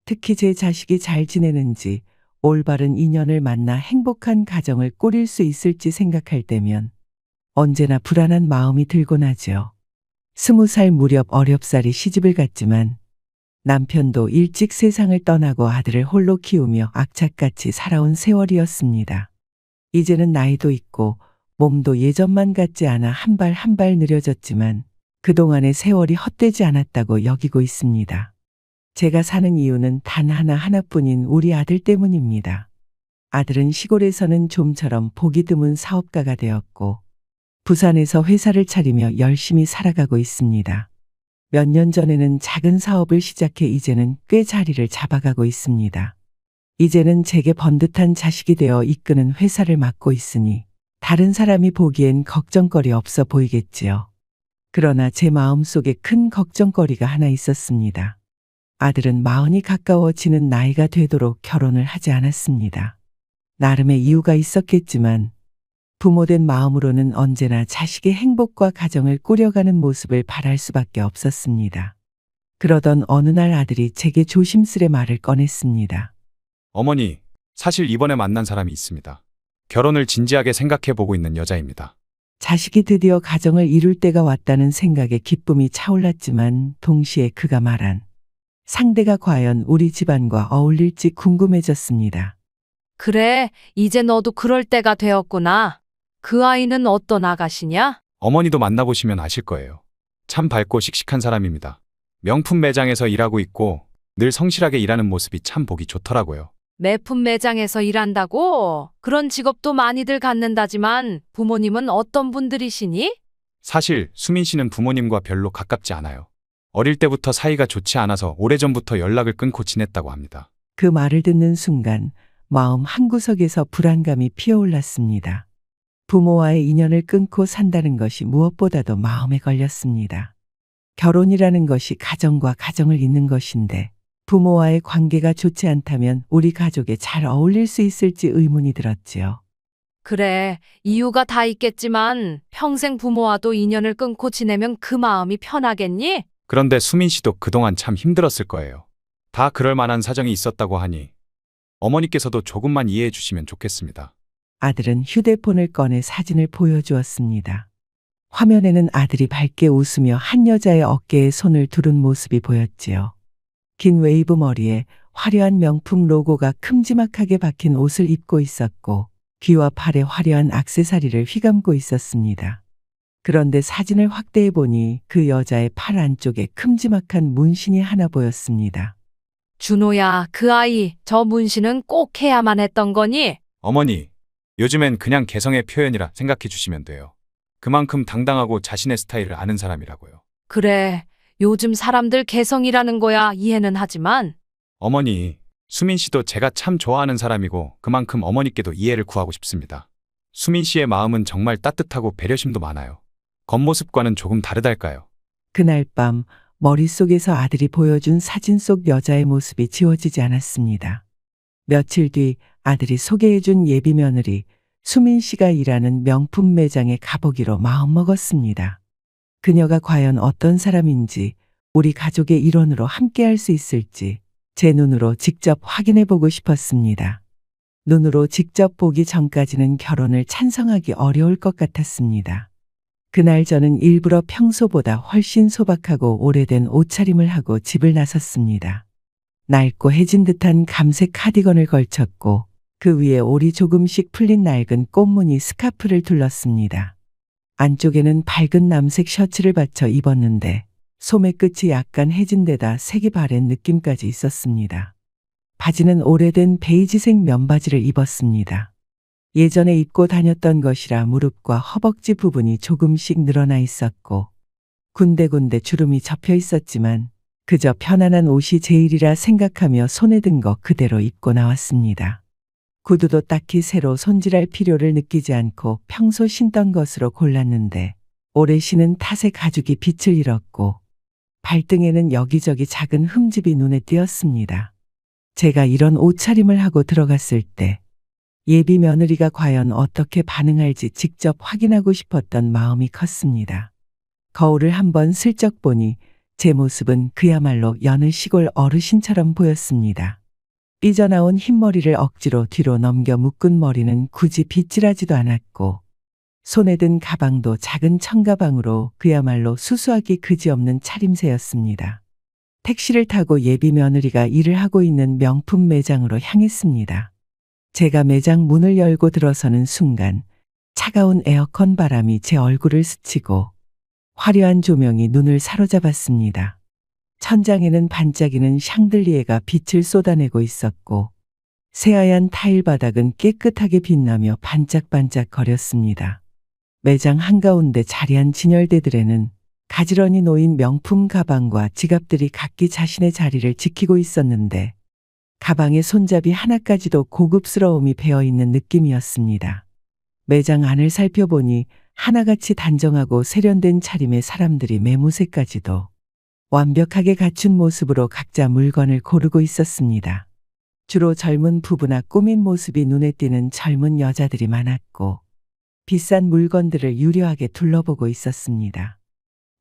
특히 제 자식이 잘 지내는지 올바른 인연을 만나 행복한 가정을 꾸릴 수 있을지 생각할 때면 언제나 불안한 마음이 들곤 하죠. 20살 무렵 어렵사리 시집을 갔지만 남편도 일찍 세상을 떠나고 아들을 홀로 키우며 악착같이 살아온 세월이었습니다. 이제는 나이도 있고 몸도 예전만 같지 않아 한 발 한 발 느려졌지만 그동안의 세월이 헛되지 않았다고 여기고 있습니다. 제가 사는 이유는 단 하나뿐인 우리 아들 때문입니다. 아들은 시골에서는 좀처럼 보기 드문 사업가가 되었고 부산에서 회사를 차리며 열심히 살아가고 있습니다. 몇 년 전에는 작은 사업을 시작해 이제는 꽤 자리를 잡아가고 있습니다. 이제는 제게 번듯한 자식이 되어 이끄는 회사를 맡고 있으니 다른 사람이 보기엔 걱정거리 없어 보이겠지요. 그러나 제 마음속에 큰 걱정거리가 하나 있었습니다. 아들은 40이 가까워지는 나이가 되도록 결혼을 하지 않았습니다. 나름의 이유가 있었겠지만 부모된 마음으로는 언제나 자식의 행복과 가정을 꾸려가는 모습을 바랄 수밖에 없었습니다. 그러던 어느 날 아들이 제게 조심스레 말을 꺼냈습니다. 어머니, 사실 이번에 만난 사람이 있습니다. 결혼을 진지하게 생각해보고 있는 여자입니다. 자식이 드디어 가정을 이룰 때가 왔다는 생각에 기쁨이 차올랐지만 동시에 그가 말한 상대가 과연 우리 집안과 어울릴지 궁금해졌습니다. 그래, 이제 너도 그럴 때가 되었구나. 그 아이는 어떤 아가씨냐? 어머니도 만나보시면 아실 거예요. 참 밝고 씩씩한 사람입니다. 명품 매장에서 일하고 있고 늘 성실하게 일하는 모습이 참 보기 좋더라고요. 매품 매장에서 일한다고? 그런 직업도 많이들 갖는다지만 부모님은 어떤 분들이시니? 사실 수민 씨는 부모님과 별로 가깝지 않아요. 어릴 때부터 사이가 좋지 않아서 오래전부터 연락을 끊고 지냈다고 합니다. 그 말을 듣는 순간 마음 한구석에서 불안감이 피어올랐습니다. 부모와의 인연을 끊고 산다는 것이 무엇보다도 마음에 걸렸습니다. 결혼이라는 것이 가정과 가정을 잇는 것인데 부모와의 관계가 좋지 않다면 우리 가족에 잘 어울릴 수 있을지 의문이 들었지요. 그래, 이유가 다 있겠지만 평생 부모와도 인연을 끊고 지내면 그 마음이 편하겠니? 그런데 수민 씨도 그동안 참 힘들었을 거예요. 다 그럴 만한 사정이 있었다고 하니 어머니께서도 조금만 이해해 주시면 좋겠습니다. 아들은 휴대폰을 꺼내 사진을 보여주었습니다. 화면에는 아들이 밝게 웃으며 한 여자의 어깨에 손을 두른 모습이 보였지요. 긴 웨이브 머리에 화려한 명품 로고가 큼지막하게 박힌 옷을 입고 있었고 귀와 팔에 화려한 액세서리를 휘감고 있었습니다. 그런데 사진을 확대해 보니 그 여자의 팔 안쪽에 큼지막한 문신이 하나 보였습니다. 준호야, 그 아이, 저 문신은 꼭 해야만 했던 거니? 어머니, 요즘엔 그냥 개성의 표현이라 생각해 주시면 돼요. 그만큼 당당하고 자신의 스타일을 아는 사람이라고요. 그래, 요즘 사람들 개성이라는 거야 이해는 하지만. 어머니, 수민 씨도 제가 참 좋아하는 사람이고 그만큼 어머니께도 이해를 구하고 싶습니다. 수민 씨의 마음은 정말 따뜻하고 배려심도 많아요. 겉모습과는 조금 다르달까요? 그날 밤 머릿속에서 아들이 보여준 사진 속 여자의 모습이 지워지지 않았습니다. 며칠 뒤 아들이 소개해준 예비 며느리 수민 씨가 일하는 명품 매장에 가보기로 마음먹었습니다. 그녀가 과연 어떤 사람인지, 우리 가족의 일원으로 함께할 수 있을지 제 눈으로 직접 확인해 보고 싶었습니다. 눈으로 직접 보기 전까지는 결혼을 찬성하기 어려울 것 같았습니다. 그날 저는 일부러 평소보다 훨씬 소박하고 오래된 옷차림을 하고 집을 나섰습니다. 낡고 해진 듯한 감색 카디건을 걸쳤고 그 위에 올이 조금씩 풀린 낡은 꽃무늬 스카프를 둘렀습니다. 안쪽에는 밝은 남색 셔츠를 받쳐 입었는데 소매 끝이 약간 해진 데다 색이 바랜 느낌까지 있었습니다. 바지는 오래된 베이지색 면바지를 입었습니다. 예전에 입고 다녔던 것이라 무릎과 허벅지 부분이 조금씩 늘어나 있었고 군데군데 주름이 접혀 있었지만 그저 편안한 옷이 제일이라 생각하며 손에 든 거 그대로 입고 나왔습니다. 구두도 딱히 새로 손질할 필요를 느끼지 않고 평소 신던 것으로 골랐는데 오래 신은 탓에 가죽이 빛을 잃었고 발등에는 여기저기 작은 흠집이 눈에 띄었습니다. 제가 이런 옷차림을 하고 들어갔을 때 예비 며느리가 과연 어떻게 반응할지 직접 확인하고 싶었던 마음이 컸습니다. 거울을 한번 슬쩍 보니 제 모습은 그야말로 여느 시골 어르신처럼 보였습니다. 삐져나온 흰머리를 억지로 뒤로 넘겨 묶은 머리는 굳이 빗질하지도 않았고 손에 든 가방도 작은 청가방으로 그야말로 수수하기 그지없는 차림새였습니다. 택시를 타고 예비 며느리가 일을 하고 있는 명품 매장으로 향했습니다. 제가 매장 문을 열고 들어서는 순간 차가운 에어컨 바람이 제 얼굴을 스치고 화려한 조명이 눈을 사로잡았습니다. 천장에는 반짝이는 샹들리에가 빛을 쏟아내고 있었고 새하얀 타일 바닥은 깨끗하게 빛나며 반짝반짝 거렸습니다. 매장 한가운데 자리한 진열대들에는 가지런히 놓인 명품 가방과 지갑들이 각기 자신의 자리를 지키고 있었는데 가방의 손잡이 하나까지도 고급스러움이 배어있는 느낌이었습니다. 매장 안을 살펴보니 하나같이 단정하고 세련된 차림의 사람들이 매무새까지도 완벽하게 갖춘 모습으로 각자 물건을 고르고 있었습니다. 주로 젊은 부부나 꾸민 모습이 눈에 띄는 젊은 여자들이 많았고 비싼 물건들을 유려하게 둘러보고 있었습니다.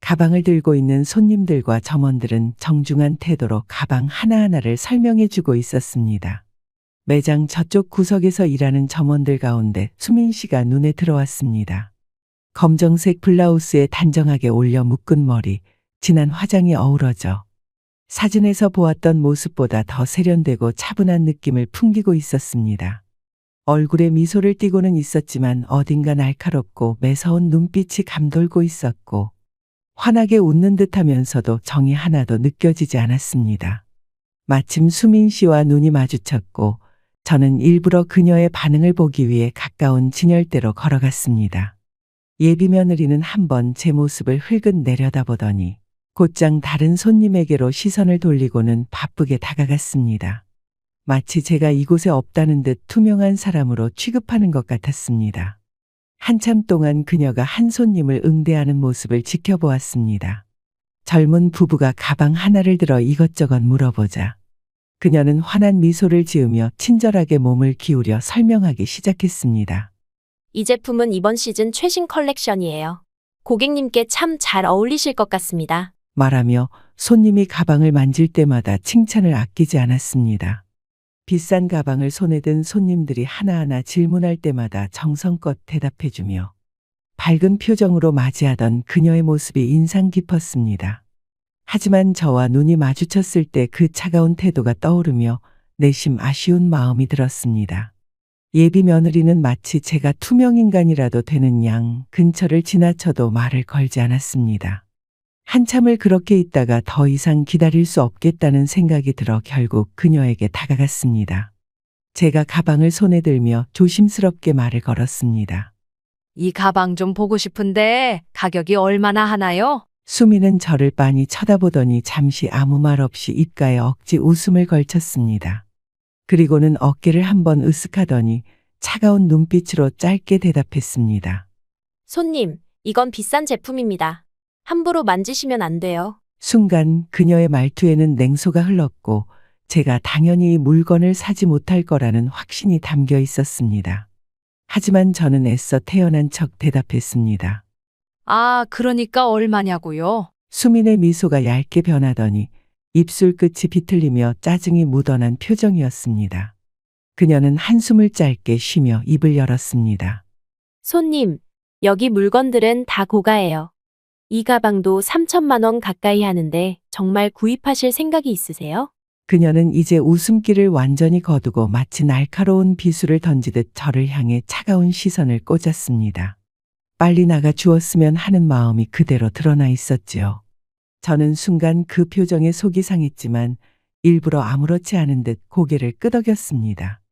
가방을 들고 있는 손님들과 점원들은 정중한 태도로 가방 하나하나를 설명해 주고 있었습니다. 매장 저쪽 구석에서 일하는 점원들 가운데 수민 씨가 눈에 들어왔습니다. 검정색 블라우스에 단정하게 올려 묶은 머리, 진한 화장이 어우러져 사진에서 보았던 모습보다 더 세련되고 차분한 느낌을 풍기고 있었습니다. 얼굴에 미소를 띠고는 있었지만 어딘가 날카롭고 매서운 눈빛이 감돌고 있었고 환하게 웃는 듯하면서도 정이 하나도 느껴지지 않았습니다. 마침 수민 씨와 눈이 마주쳤고 저는 일부러 그녀의 반응을 보기 위해 가까운 진열대로 걸어갔습니다. 예비 며느리는 한번 제 모습을 흘금 내려다보더니 곧장 다른 손님에게로 시선을 돌리고는 바쁘게 다가갔습니다. 마치 제가 이곳에 없다는 듯 투명한 사람으로 취급하는 것 같았습니다. 한참 동안 그녀가 한 손님을 응대하는 모습을 지켜보았습니다. 젊은 부부가 가방 하나를 들어 이것저것 물어보자 그녀는 환한 미소를 지으며 친절하게 몸을 기울여 설명하기 시작했습니다. 이 제품은 이번 시즌 최신 컬렉션이에요. 고객님께 참 잘 어울리실 것 같습니다. 말하며 손님이 가방을 만질 때마다 칭찬을 아끼지 않았습니다. 비싼 가방을 손에 든 손님들이 하나하나 질문할 때마다 정성껏 대답해주며 밝은 표정으로 맞이하던 그녀의 모습이 인상 깊었습니다. 하지만 저와 눈이 마주쳤을 때 그 차가운 태도가 떠오르며 내심 아쉬운 마음이 들었습니다. 예비 며느리는 마치 제가 투명인간이라도 되는 양 근처를 지나쳐도 말을 걸지 않았습니다. 한참을 그렇게 있다가 더 이상 기다릴 수 없겠다는 생각이 들어 결국 그녀에게 다가갔습니다. 제가 가방을 손에 들며 조심스럽게 말을 걸었습니다. 이 가방 좀 보고 싶은데 가격이 얼마나 하나요? 수미는 저를 빤히 쳐다보더니 잠시 아무 말 없이 입가에 억지 웃음을 걸쳤습니다. 그리고는 어깨를 한번 으쓱하더니 차가운 눈빛으로 짧게 대답했습니다. 손님, 이건 비싼 제품입니다. 함부로 만지시면 안 돼요. 순간 그녀의 말투에는 냉소가 흘렀고 제가 당연히 이 물건을 사지 못할 거라는 확신이 담겨 있었습니다. 하지만 저는 애써 태연한 척 대답했습니다. 아, 그러니까 얼마냐고요? 수민의 미소가 얇게 변하더니 입술 끝이 비틀리며 짜증이 묻어난 표정이었습니다. 그녀는 한숨을 짧게 쉬며 입을 열었습니다. 손님, 여기 물건들은 다 고가예요. 이 가방도 3천만 원 가까이 하는데 정말 구입하실 생각이 있으세요? 그녀는 이제 웃음기를 완전히 거두고 마치 날카로운 비수를 던지듯 저를 향해 차가운 시선을 꽂았습니다. 빨리 나가 주었으면 하는 마음이 그대로 드러나 있었지요. 저는 순간 그 표정에 속이 상했지만 일부러 아무렇지 않은 듯 고개를 끄덕였습니다.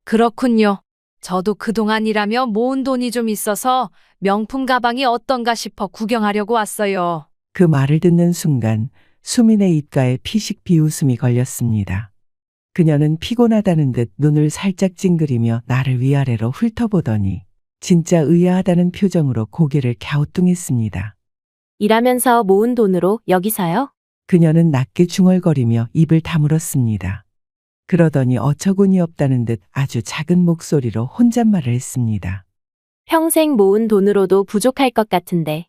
그렇군요. 저도 그동안 일하며 모은 돈이 좀 있어서 명품 가방이 어떤가 싶어 구경하려고 왔어요. 그 말을 듣는 순간 수민의 입가에 피식 비웃음이 걸렸습니다. 그녀는 피곤하다는 듯 눈을 살짝 찡그리며 나를 위아래로 훑어보더니 진짜 의아하다는 표정으로 고개를 갸우뚱했습니다. 일하면서 모은 돈으로 여기서요? 그녀는 낮게 중얼거리며 입을 다물었습니다. 그러더니 어처구니 없다는 듯 아주 작은 목소리로 혼잣말을 했습니다. 평생 모은 돈으로도 부족할 것 같은데.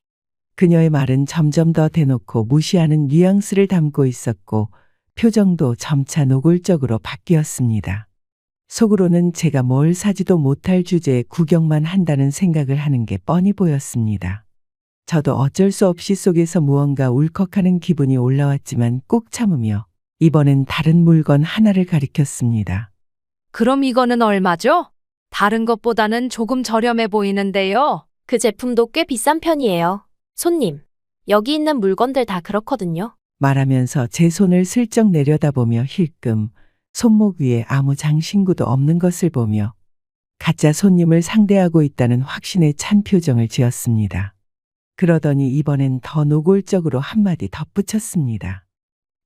그녀의 말은 점점 더 대놓고 무시하는 뉘앙스를 담고 있었고 표정도 점차 노골적으로 바뀌었습니다. 속으로는 제가 뭘 사지도 못할 주제에 구경만 한다는 생각을 하는 게 뻔히 보였습니다. 저도 어쩔 수 없이 속에서 무언가 울컥하는 기분이 올라왔지만 꾹 참으며 이번엔 다른 물건 하나를 가리켰습니다. 그럼 이거는 얼마죠? 다른 것보다는 조금 저렴해 보이는데요. 그 제품도 꽤 비싼 편이에요. 손님, 여기 있는 물건들 다 그렇거든요. 말하면서 제 손을 슬쩍 내려다보며 힐끔 손목 위에 아무 장신구도 없는 것을 보며 가짜 손님을 상대하고 있다는 확신에 찬 표정을 지었습니다. 그러더니 이번엔 더 노골적으로 한마디 덧붙였습니다.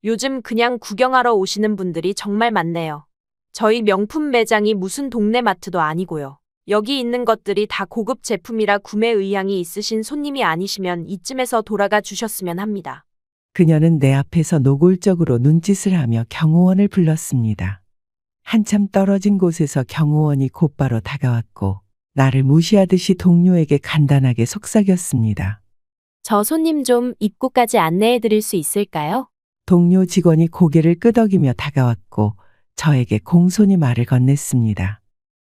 요즘 그냥 구경하러 오시는 분들이 정말 많네요. 저희 명품 매장이 무슨 동네 마트도 아니고요. 여기 있는 것들이 다 고급 제품이라 구매 의향이 있으신 손님이 아니시면 이쯤에서 돌아가 주셨으면 합니다. 그녀는 내 앞에서 노골적으로 눈짓을 하며 경호원을 불렀습니다. 한참 떨어진 곳에서 경호원이 곧바로 다가왔고 나를 무시하듯이 동료에게 간단하게 속삭였습니다. 저 손님 좀 입구까지 안내해 드릴 수 있을까요? 동료 직원이 고개를 끄덕이며 다가왔고 저에게 공손히 말을 건넸습니다.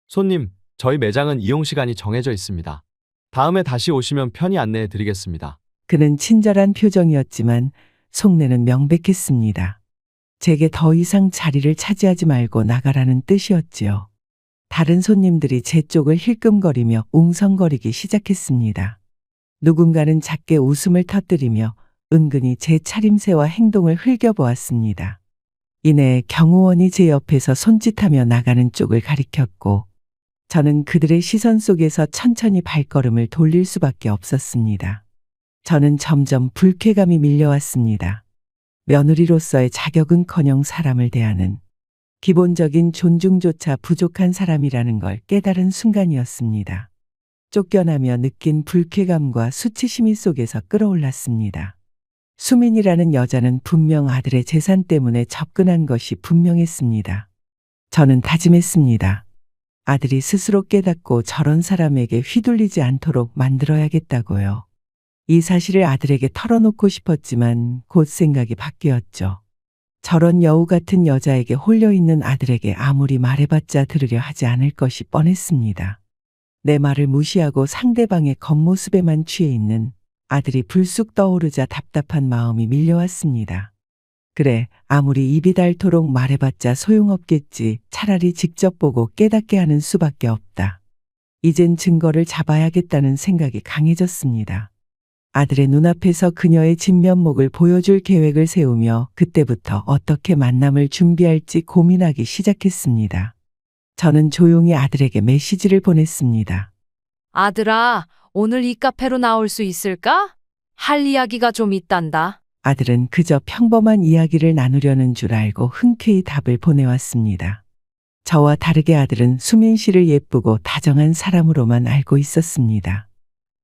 손님, 저희 매장은 이용 시간이 정해져 있습니다. 다음에 다시 오시면 편히 안내해 드리겠습니다. 그는 친절한 표정이었지만 속내는 명백했습니다. 제게 더 이상 자리를 차지하지 말고 나가라는 뜻이었지요. 다른 손님들이 제 쪽을 힐끔거리며 웅성거리기 시작했습니다. 누군가는 작게 웃음을 터뜨리며 은근히 제 차림새와 행동을 흘겨보았습니다. 이내 경호원이 제 옆에서 손짓하며 나가는 쪽을 가리켰고 저는 그들의 시선 속에서 천천히 발걸음을 돌릴 수밖에 없었습니다. 저는 점점 불쾌감이 밀려왔습니다. 며느리로서의 자격은커녕 사람을 대하는 기본적인 존중조차 부족한 사람이라는 걸 깨달은 순간이었습니다. 쫓겨나며 느낀 불쾌감과 수치심이 속에서 끌어올랐습니다. 수민이라는 여자는 분명 아들의 재산 때문에 접근한 것이 분명했습니다. 저는 다짐했습니다. 아들이 스스로 깨닫고 저런 사람에게 휘둘리지 않도록 만들어야겠다고요. 이 사실을 아들에게 털어놓고 싶었지만 곧 생각이 바뀌었죠. 저런 여우 같은 여자에게 홀려있는 아들에게 아무리 말해봤자 들으려 하지 않을 것이 뻔했습니다. 내 말을 무시하고 상대방의 겉모습에만 취해 있는 아들이 불쑥 떠오르자 답답한 마음이 밀려왔습니다. 그래, 아무리 입이 닳도록 말해봤자 소용없겠지. 차라리 직접 보고 깨닫게 하는 수밖에 없다. 이젠 증거를 잡아야겠다는 생각이 강해졌습니다. 아들의 눈앞에서 그녀의 진면목을 보여줄 계획을 세우며 그때부터 어떻게 만남을 준비할지 고민하기 시작했습니다. 저는 조용히 아들에게 메시지를 보냈습니다. 아들아, 오늘 이 카페로 나올 수 있을까? 할 이야기가 좀 있단다. 아들은 그저 평범한 이야기를 나누려는 줄 알고 흔쾌히 답을 보내왔습니다. 저와 다르게 아들은 수민 씨를 예쁘고 다정한 사람으로만 알고 있었습니다.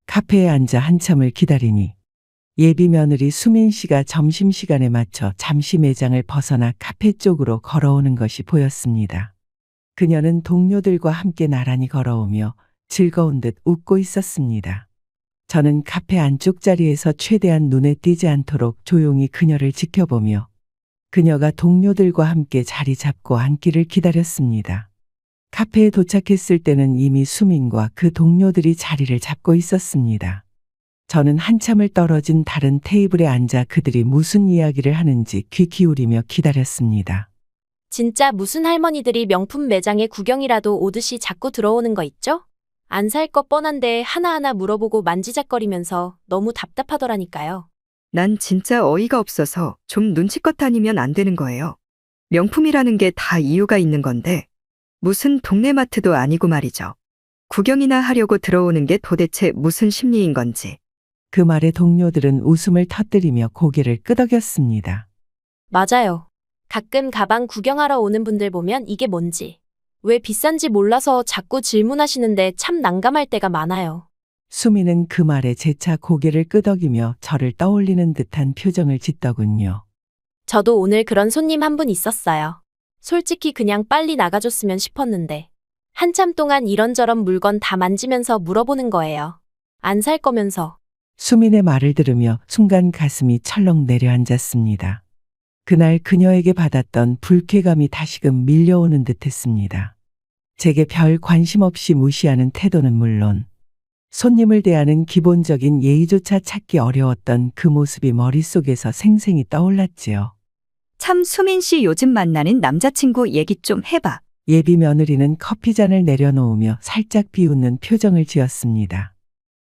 카페에 앉아 한참을 기다리니 예비 며느리 수민 씨가 점심시간에 맞춰 잠시 매장을 벗어나 카페 쪽으로 걸어오는 것이 보였습니다. 그녀는 동료들과 함께 나란히 걸어오며 즐거운 듯 웃고 있었습니다. 저는 카페 안쪽 자리에서 최대한 눈에 띄지 않도록 조용히 그녀를 지켜보며 그녀가 동료들과 함께 자리 잡고 앉기를 기다렸습니다. 카페에 도착했을 때는 이미 수민과 그 동료들이 자리를 잡고 있었습니다. 저는 한참을 떨어진 다른 테이블에 앉아 그들이 무슨 이야기를 하는지 귀 기울이며 기다렸습니다. 진짜 무슨 할머니들이 명품 매장에 구경이라도 오듯이 자꾸 들어오는 거 있죠? 안 살 거 뻔한데 하나하나 물어보고 만지작거리면서 너무 답답하더라니까요. 난 진짜 어이가 없어서 좀 눈치껏 다니면 안 되는 거예요. 명품이라는 게 다 이유가 있는 건데 무슨 동네 마트도 아니고 말이죠. 구경이나 하려고 들어오는 게 도대체 무슨 심리인 건지. 그 말에 동료들은 웃음을 터뜨리며 고개를 끄덕였습니다. 맞아요. 가끔 가방 구경하러 오는 분들 보면 이게 뭔지, 왜 비싼지 몰라서 자꾸 질문하시는데 참 난감할 때가 많아요. 수미는 그 말에 재차 고개를 끄덕이며 저를 떠올리는 듯한 표정을 짓더군요. 저도 오늘 그런 손님 한 분 있었어요. 솔직히 그냥 빨리 나가줬으면 싶었는데 한참 동안 이런저런 물건 다 만지면서 물어보는 거예요. 안 살 거면서. 수민의 말을 들으며 순간 가슴이 철렁 내려앉았습니다. 그날 그녀에게 받았던 불쾌감이 다시금 밀려오는 듯했습니다. 제게 별 관심 없이 무시하는 태도는 물론 손님을 대하는 기본적인 예의조차 찾기 어려웠던 그 모습이 머릿속에서 생생히 떠올랐지요. 참 수민 씨 요즘 만나는 남자친구 얘기 좀 해봐. 예비 며느리는 커피잔을 내려놓으며 살짝 비웃는 표정을 지었습니다.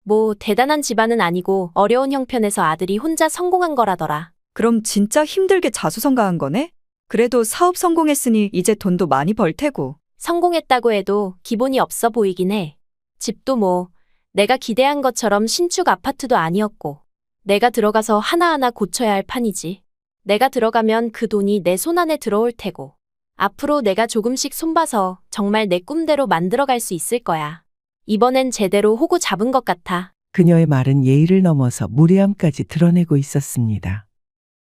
뭐 대단한 집안은 아니고 어려운 형편에서 아들이 혼자 성공한 거라더라. 그럼 진짜 힘들게 자수성가한 거네? 그래도 사업 성공했으니 이제 돈도 많이 벌 테고. 성공했다고 해도 기본이 없어 보이긴 해. 집도 뭐 내가 기대한 것처럼 신축 아파트도 아니었고 내가 들어가서 하나하나 고쳐야 할 판이지. 내가 들어가면 그 돈이 내 손 안에 들어올 테고 앞으로 내가 조금씩 손봐서 정말 내 꿈대로 만들어갈 수 있을 거야. 이번엔 제대로 호구 잡은 것 같아. 그녀의 말은 예의를 넘어서 무례함까지 드러내고 있었습니다.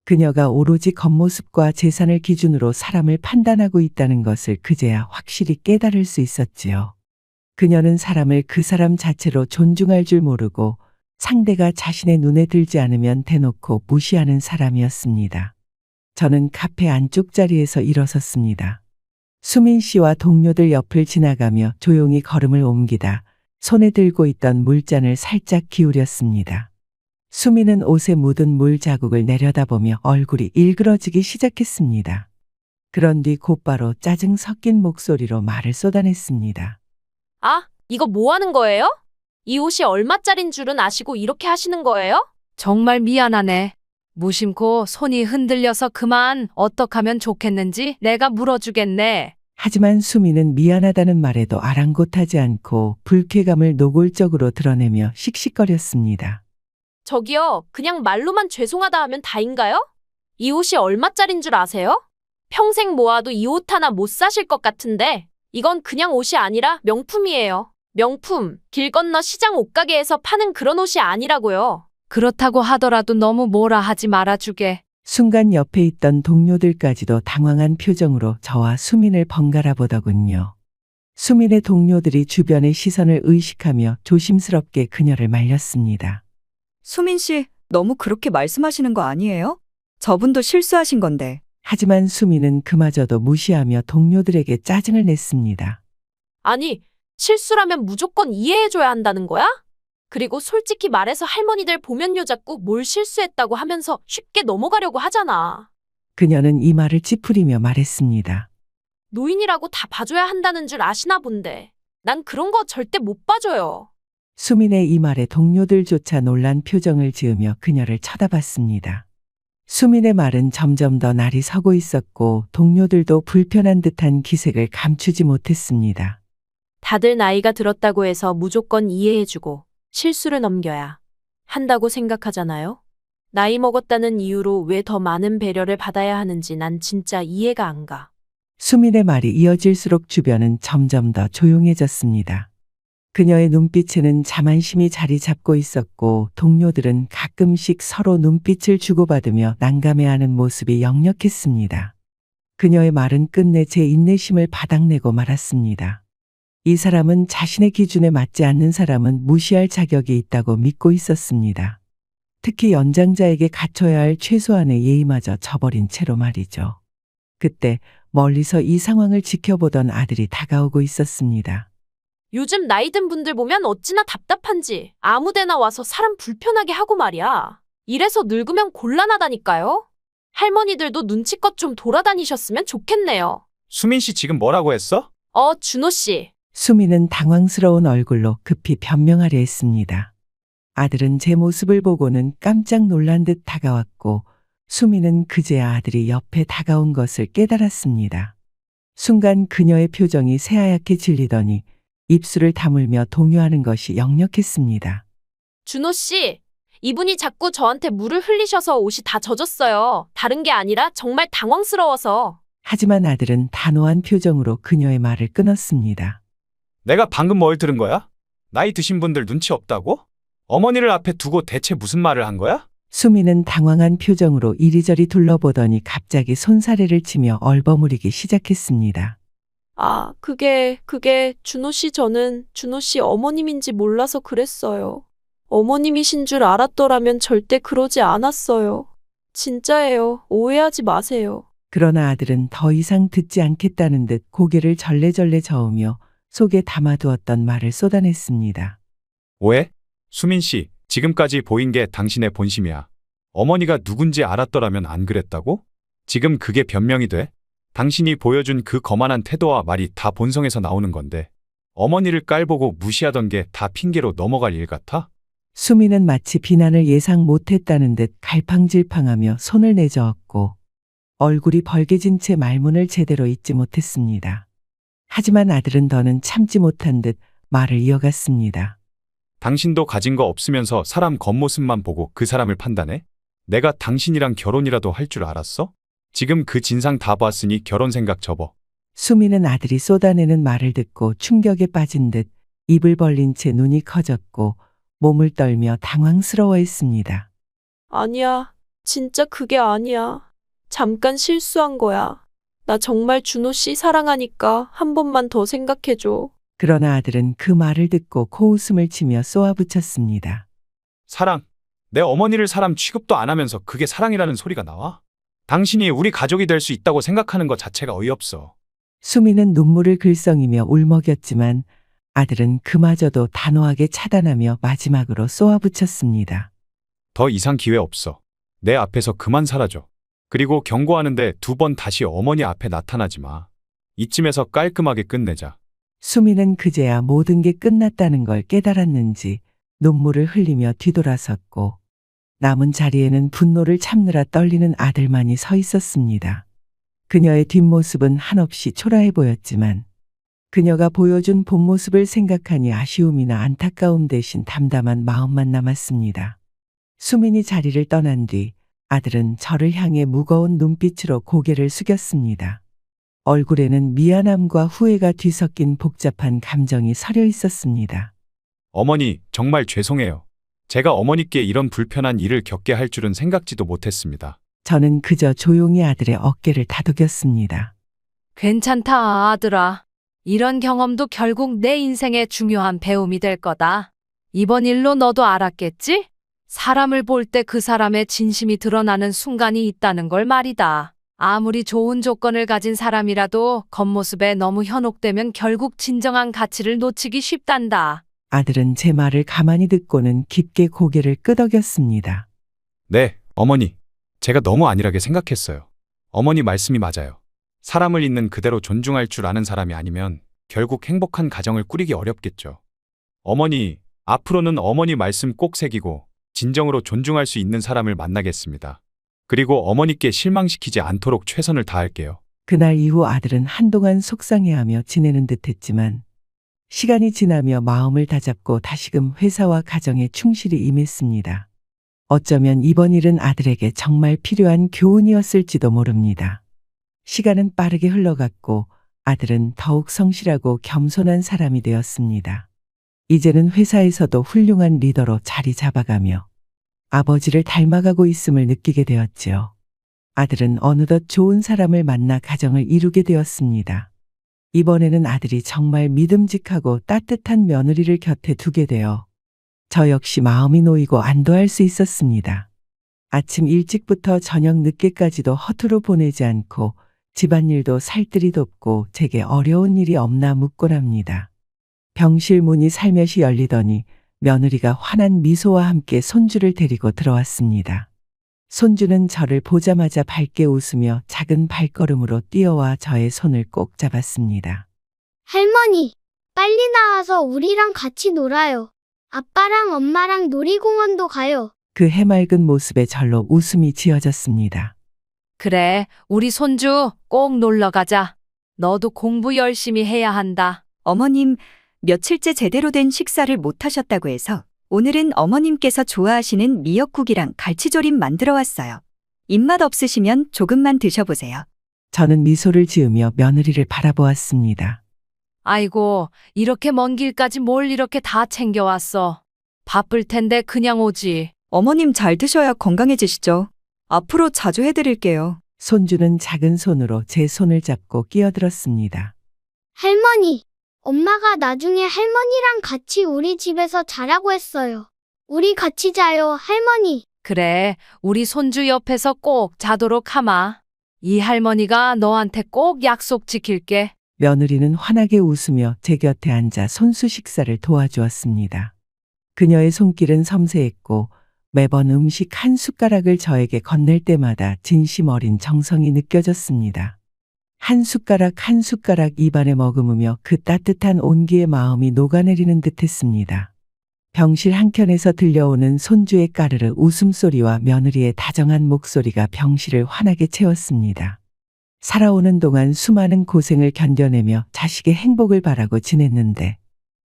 그녀가 오로지 겉모습과 재산을 기준으로 사람을 판단하고 있다는 것을 그제야 확실히 깨달을 수 있었지요. 그녀는 사람을 그 사람 자체로 존중할 줄 모르고 상대가 자신의 눈에 들지 않으면 대놓고 무시하는 사람이었습니다. 저는 카페 안쪽 자리에서 일어섰습니다. 수민 씨와 동료들 옆을 지나가며 조용히 걸음을 옮기다 손에 들고 있던 물잔을 살짝 기울였습니다. 수민은 옷에 묻은 물 자국을 내려다보며 얼굴이 일그러지기 시작했습니다. 그런 뒤 곧바로 짜증 섞인 목소리로 말을 쏟아냈습니다. 아, 이거 뭐 하는 거예요? 이 옷이 얼마짜린 줄은 아시고 이렇게 하시는 거예요? 정말 미안하네. 무심코 손이 흔들려서 그만 어떡하면 좋겠는지 내가 물어주겠네. 하지만 수민은 미안하다는 말에도 아랑곳하지 않고 불쾌감을 노골적으로 드러내며 씩씩거렸습니다. 저기요, 그냥 말로만 죄송하다 하면 다인가요? 이 옷이 얼마짜린 줄 아세요? 평생 모아도 이 옷 하나 못 사실 것 같은데 이건 그냥 옷이 아니라 명품이에요. 명품, 길 건너 시장 옷가게에서 파는 그런 옷이 아니라고요. 그렇다고 하더라도 너무 뭐라 하지 말아주게. 순간 옆에 있던 동료들까지도 당황한 표정으로 저와 수민을 번갈아 보더군요. 수민의 동료들이 주변의 시선을 의식하며 조심스럽게 그녀를 말렸습니다. 수민 씨, 너무 그렇게 말씀하시는 거 아니에요? 저분도 실수하신 건데. 하지만 수민은 그마저도 무시하며 동료들에게 짜증을 냈습니다. 아니, 실수라면 무조건 이해해줘야 한다는 거야? 그리고 솔직히 말해서 할머니들 보면요 자꾸 뭘 실수했다고 하면서 쉽게 넘어가려고 하잖아. 그녀는 이 말을 찌푸리며 말했습니다. 노인이라고 다 봐줘야 한다는 줄 아시나 본데. 난 그런 거 절대 못 봐줘요. 수민의 이 말에 동료들조차 놀란 표정을 지으며 그녀를 쳐다봤습니다. 수민의 말은 점점 더 날이 서고 있었고 동료들도 불편한 듯한 기색을 감추지 못했습니다. 다들 나이가 들었다고 해서 무조건 이해해주고 실수를 넘겨야 한다고 생각하잖아요? 나이 먹었다는 이유로 왜 더 많은 배려를 받아야 하는지 난 진짜 이해가 안 가. 수민의 말이 이어질수록 주변은 점점 더 조용해졌습니다. 그녀의 눈빛에는 자만심이 자리 잡고 있었고 동료들은 가끔씩 서로 눈빛을 주고받으며 난감해하는 모습이 역력했습니다. 그녀의 말은 끝내 제 인내심을 바닥내고 말았습니다. 이 사람은 자신의 기준에 맞지 않는 사람은 무시할 자격이 있다고 믿고 있었습니다. 특히 연장자에게 갖춰야 할 최소한의 예의마저 저버린 채로 말이죠. 그때 멀리서 이 상황을 지켜보던 아들이 다가오고 있었습니다. 요즘 나이 든 분들 보면 어찌나 답답한지 아무데나 와서 사람 불편하게 하고 말이야. 이래서 늙으면 곤란하다니까요. 할머니들도 눈치껏 좀 돌아다니셨으면 좋겠네요. 수민 씨 지금 뭐라고 했어? 준호 씨. 수민은 당황스러운 얼굴로 급히 변명하려 했습니다. 아들은 제 모습을 보고는 깜짝 놀란 듯 다가왔고 수민은 그제야 아들이 옆에 다가온 것을 깨달았습니다. 순간 그녀의 표정이 새하얗게 질리더니 입술을 다물며 동요하는 것이 역력했습니다. 준호 씨, 이분이 자꾸 저한테 물을 흘리셔서 옷이 다 젖었어요. 다른 게 아니라 정말 당황스러워서. 하지만 아들은 단호한 표정으로 그녀의 말을 끊었습니다. 내가 방금 뭘 들은 거야? 나이 드신 분들 눈치 없다고? 어머니를 앞에 두고 대체 무슨 말을 한 거야? 수민은 당황한 표정으로 이리저리 둘러보더니 갑자기 손사래를 치며 얼버무리기 시작했습니다. 그게 준호 씨 저는 준호 씨 어머님인지 몰라서 그랬어요. 어머님이신 줄 알았더라면 절대 그러지 않았어요. 진짜예요. 오해하지 마세요. 그러나 아들은 더 이상 듣지 않겠다는 듯 고개를 절레절레 저으며 속에 담아두었던 말을 쏟아냈습니다. 오해? 수민 씨, 지금까지 보인 게 당신의 본심이야. 어머니가 누군지 알았더라면 안 그랬다고? 지금 그게 변명이 돼? 당신이 보여준 그 거만한 태도와 말이 다 본성에서 나오는 건데 어머니를 깔보고 무시하던 게 다 핑계로 넘어갈 일 같아? 수민은 마치 비난을 예상 못했다는 듯 갈팡질팡하며 손을 내저었고 얼굴이 벌개진 채 말문을 제대로 잇지 못했습니다. 하지만 아들은 더는 참지 못한 듯 말을 이어갔습니다. 당신도 가진 거 없으면서 사람 겉모습만 보고 그 사람을 판단해? 내가 당신이랑 결혼이라도 할 줄 알았어? 지금 그 진상 다 봤으니 결혼 생각 접어. 수민은 아들이 쏟아내는 말을 듣고 충격에 빠진 듯 입을 벌린 채 눈이 커졌고 몸을 떨며 당황스러워했습니다. 아니야. 진짜 그게 아니야. 잠깐 실수한 거야. 나 정말 준호 씨 사랑하니까 한 번만 더 생각해줘. 그러나 아들은 그 말을 듣고 코웃음을 치며 쏘아붙였습니다. 사랑? 내 어머니를 사람 취급도 안 하면서 그게 사랑이라는 소리가 나와? 당신이 우리 가족이 될 수 있다고 생각하는 것 자체가 어이없어. 수민은 눈물을 글썽이며 울먹였지만 아들은 그마저도 단호하게 차단하며 마지막으로 쏘아붙였습니다. 더 이상 기회 없어. 내 앞에서 그만 사라져. 그리고 경고하는데 2번 다시 어머니 앞에 나타나지 마. 이쯤에서 깔끔하게 끝내자. 수민은 그제야 모든 게 끝났다는 걸 깨달았는지 눈물을 흘리며 뒤돌아섰고 남은 자리에는 분노를 참느라 떨리는 아들만이 서 있었습니다. 그녀의 뒷모습은 한없이 초라해 보였지만 그녀가 보여준 본 모습을 생각하니 아쉬움이나 안타까움 대신 담담한 마음만 남았습니다. 수민이 자리를 떠난 뒤 아들은 저를 향해 무거운 눈빛으로 고개를 숙였습니다. 얼굴에는 미안함과 후회가 뒤섞인 복잡한 감정이 서려 있었습니다. 어머니, 정말 죄송해요. 제가 어머니께 이런 불편한 일을 겪게 할 줄은 생각지도 못했습니다. 저는 그저 조용히 아들의 어깨를 다독였습니다. 괜찮다, 아들아. 이런 경험도 결국 내 인생의 중요한 배움이 될 거다. 이번 일로 너도 알았겠지? 사람을 볼 때 그 사람의 진심이 드러나는 순간이 있다는 걸 말이다. 아무리 좋은 조건을 가진 사람이라도 겉모습에 너무 현혹되면 결국 진정한 가치를 놓치기 쉽단다. 아들은 제 말을 가만히 듣고는 깊게 고개를 끄덕였습니다. 네, 어머니. 제가 너무 안일하게 생각했어요. 어머니 말씀이 맞아요. 사람을 있는 그대로 존중할 줄 아는 사람이 아니면 결국 행복한 가정을 꾸리기 어렵겠죠. 어머니, 앞으로는 어머니 말씀 꼭 새기고 진정으로 존중할 수 있는 사람을 만나겠습니다. 그리고 어머니께 실망시키지 않도록 최선을 다할게요. 그날 이후 아들은 한동안 속상해하며 지내는 듯했지만 시간이 지나며 마음을 다잡고 다시금 회사와 가정에 충실히 임했습니다. 어쩌면 이번 일은 아들에게 정말 필요한 교훈이었을지도 모릅니다. 시간은 빠르게 흘러갔고 아들은 더욱 성실하고 겸손한 사람이 되었습니다. 이제는 회사에서도 훌륭한 리더로 자리 잡아가며 아버지를 닮아가고 있음을 느끼게 되었지요. 아들은 어느덧 좋은 사람을 만나 가정을 이루게 되었습니다. 이번에는 아들이 정말 믿음직하고 따뜻한 며느리를 곁에 두게 되어 저 역시 마음이 놓이고 안도할 수 있었습니다. 아침 일찍부터 저녁 늦게까지도 허투루 보내지 않고 집안일도 살뜰히 돕고 제게 어려운 일이 없나 묻곤 합니다. 병실 문이 살며시 열리더니 며느리가 환한 미소와 함께 손주를 데리고 들어왔습니다. 손주는 저를 보자마자 밝게 웃으며 작은 발걸음으로 뛰어와 저의 손을 꼭 잡았습니다. 할머니, 빨리 나와서 우리랑 같이 놀아요. 아빠랑 엄마랑 놀이공원도 가요. 그 해맑은 모습에 절로 웃음이 지어졌습니다. 그래, 우리 손주 꼭 놀러 가자. 너도 공부 열심히 해야 한다. 어머님, 며칠째 제대로 된 식사를 못 하셨다고 해서 오늘은 어머님께서 좋아하시는 미역국이랑 갈치조림 만들어 왔어요. 입맛 없으시면 조금만 드셔보세요. 저는 미소를 지으며 며느리를 바라보았습니다. 아이고, 이렇게 먼 길까지 뭘 이렇게 다 챙겨왔어. 바쁠 텐데 그냥 오지. 어머님 잘 드셔야 건강해지시죠. 앞으로 자주 해드릴게요. 손주는 작은 손으로 제 손을 잡고 끼어들었습니다. 할머니, 엄마가 나중에 할머니랑 같이 우리 집에서 자라고 했어요. 우리 같이 자요, 할머니. 그래, 우리 손주 옆에서 꼭 자도록 하마. 이 할머니가 너한테 꼭 약속 지킬게. 며느리는 환하게 웃으며 제 곁에 앉아 손수 식사를 도와주었습니다. 그녀의 손길은 섬세했고 매번 음식 한 숟가락을 저에게 건넬 때마다 진심 어린 정성이 느껴졌습니다. 한 숟가락 한 숟가락 입안에 머금으며 그 따뜻한 온기의 마음이 녹아내리는 듯했습니다. 병실 한켠에서 들려오는 손주의 까르르 웃음소리와 며느리의 다정한 목소리가 병실을 환하게 채웠습니다. 살아오는 동안 수많은 고생을 견뎌내며 자식의 행복을 바라고 지냈는데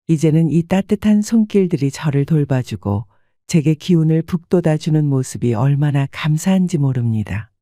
이제는 이 따뜻한 손길들이 저를 돌봐주고 제게 기운을 북돋아주는 모습이 얼마나 감사한지 모릅니다.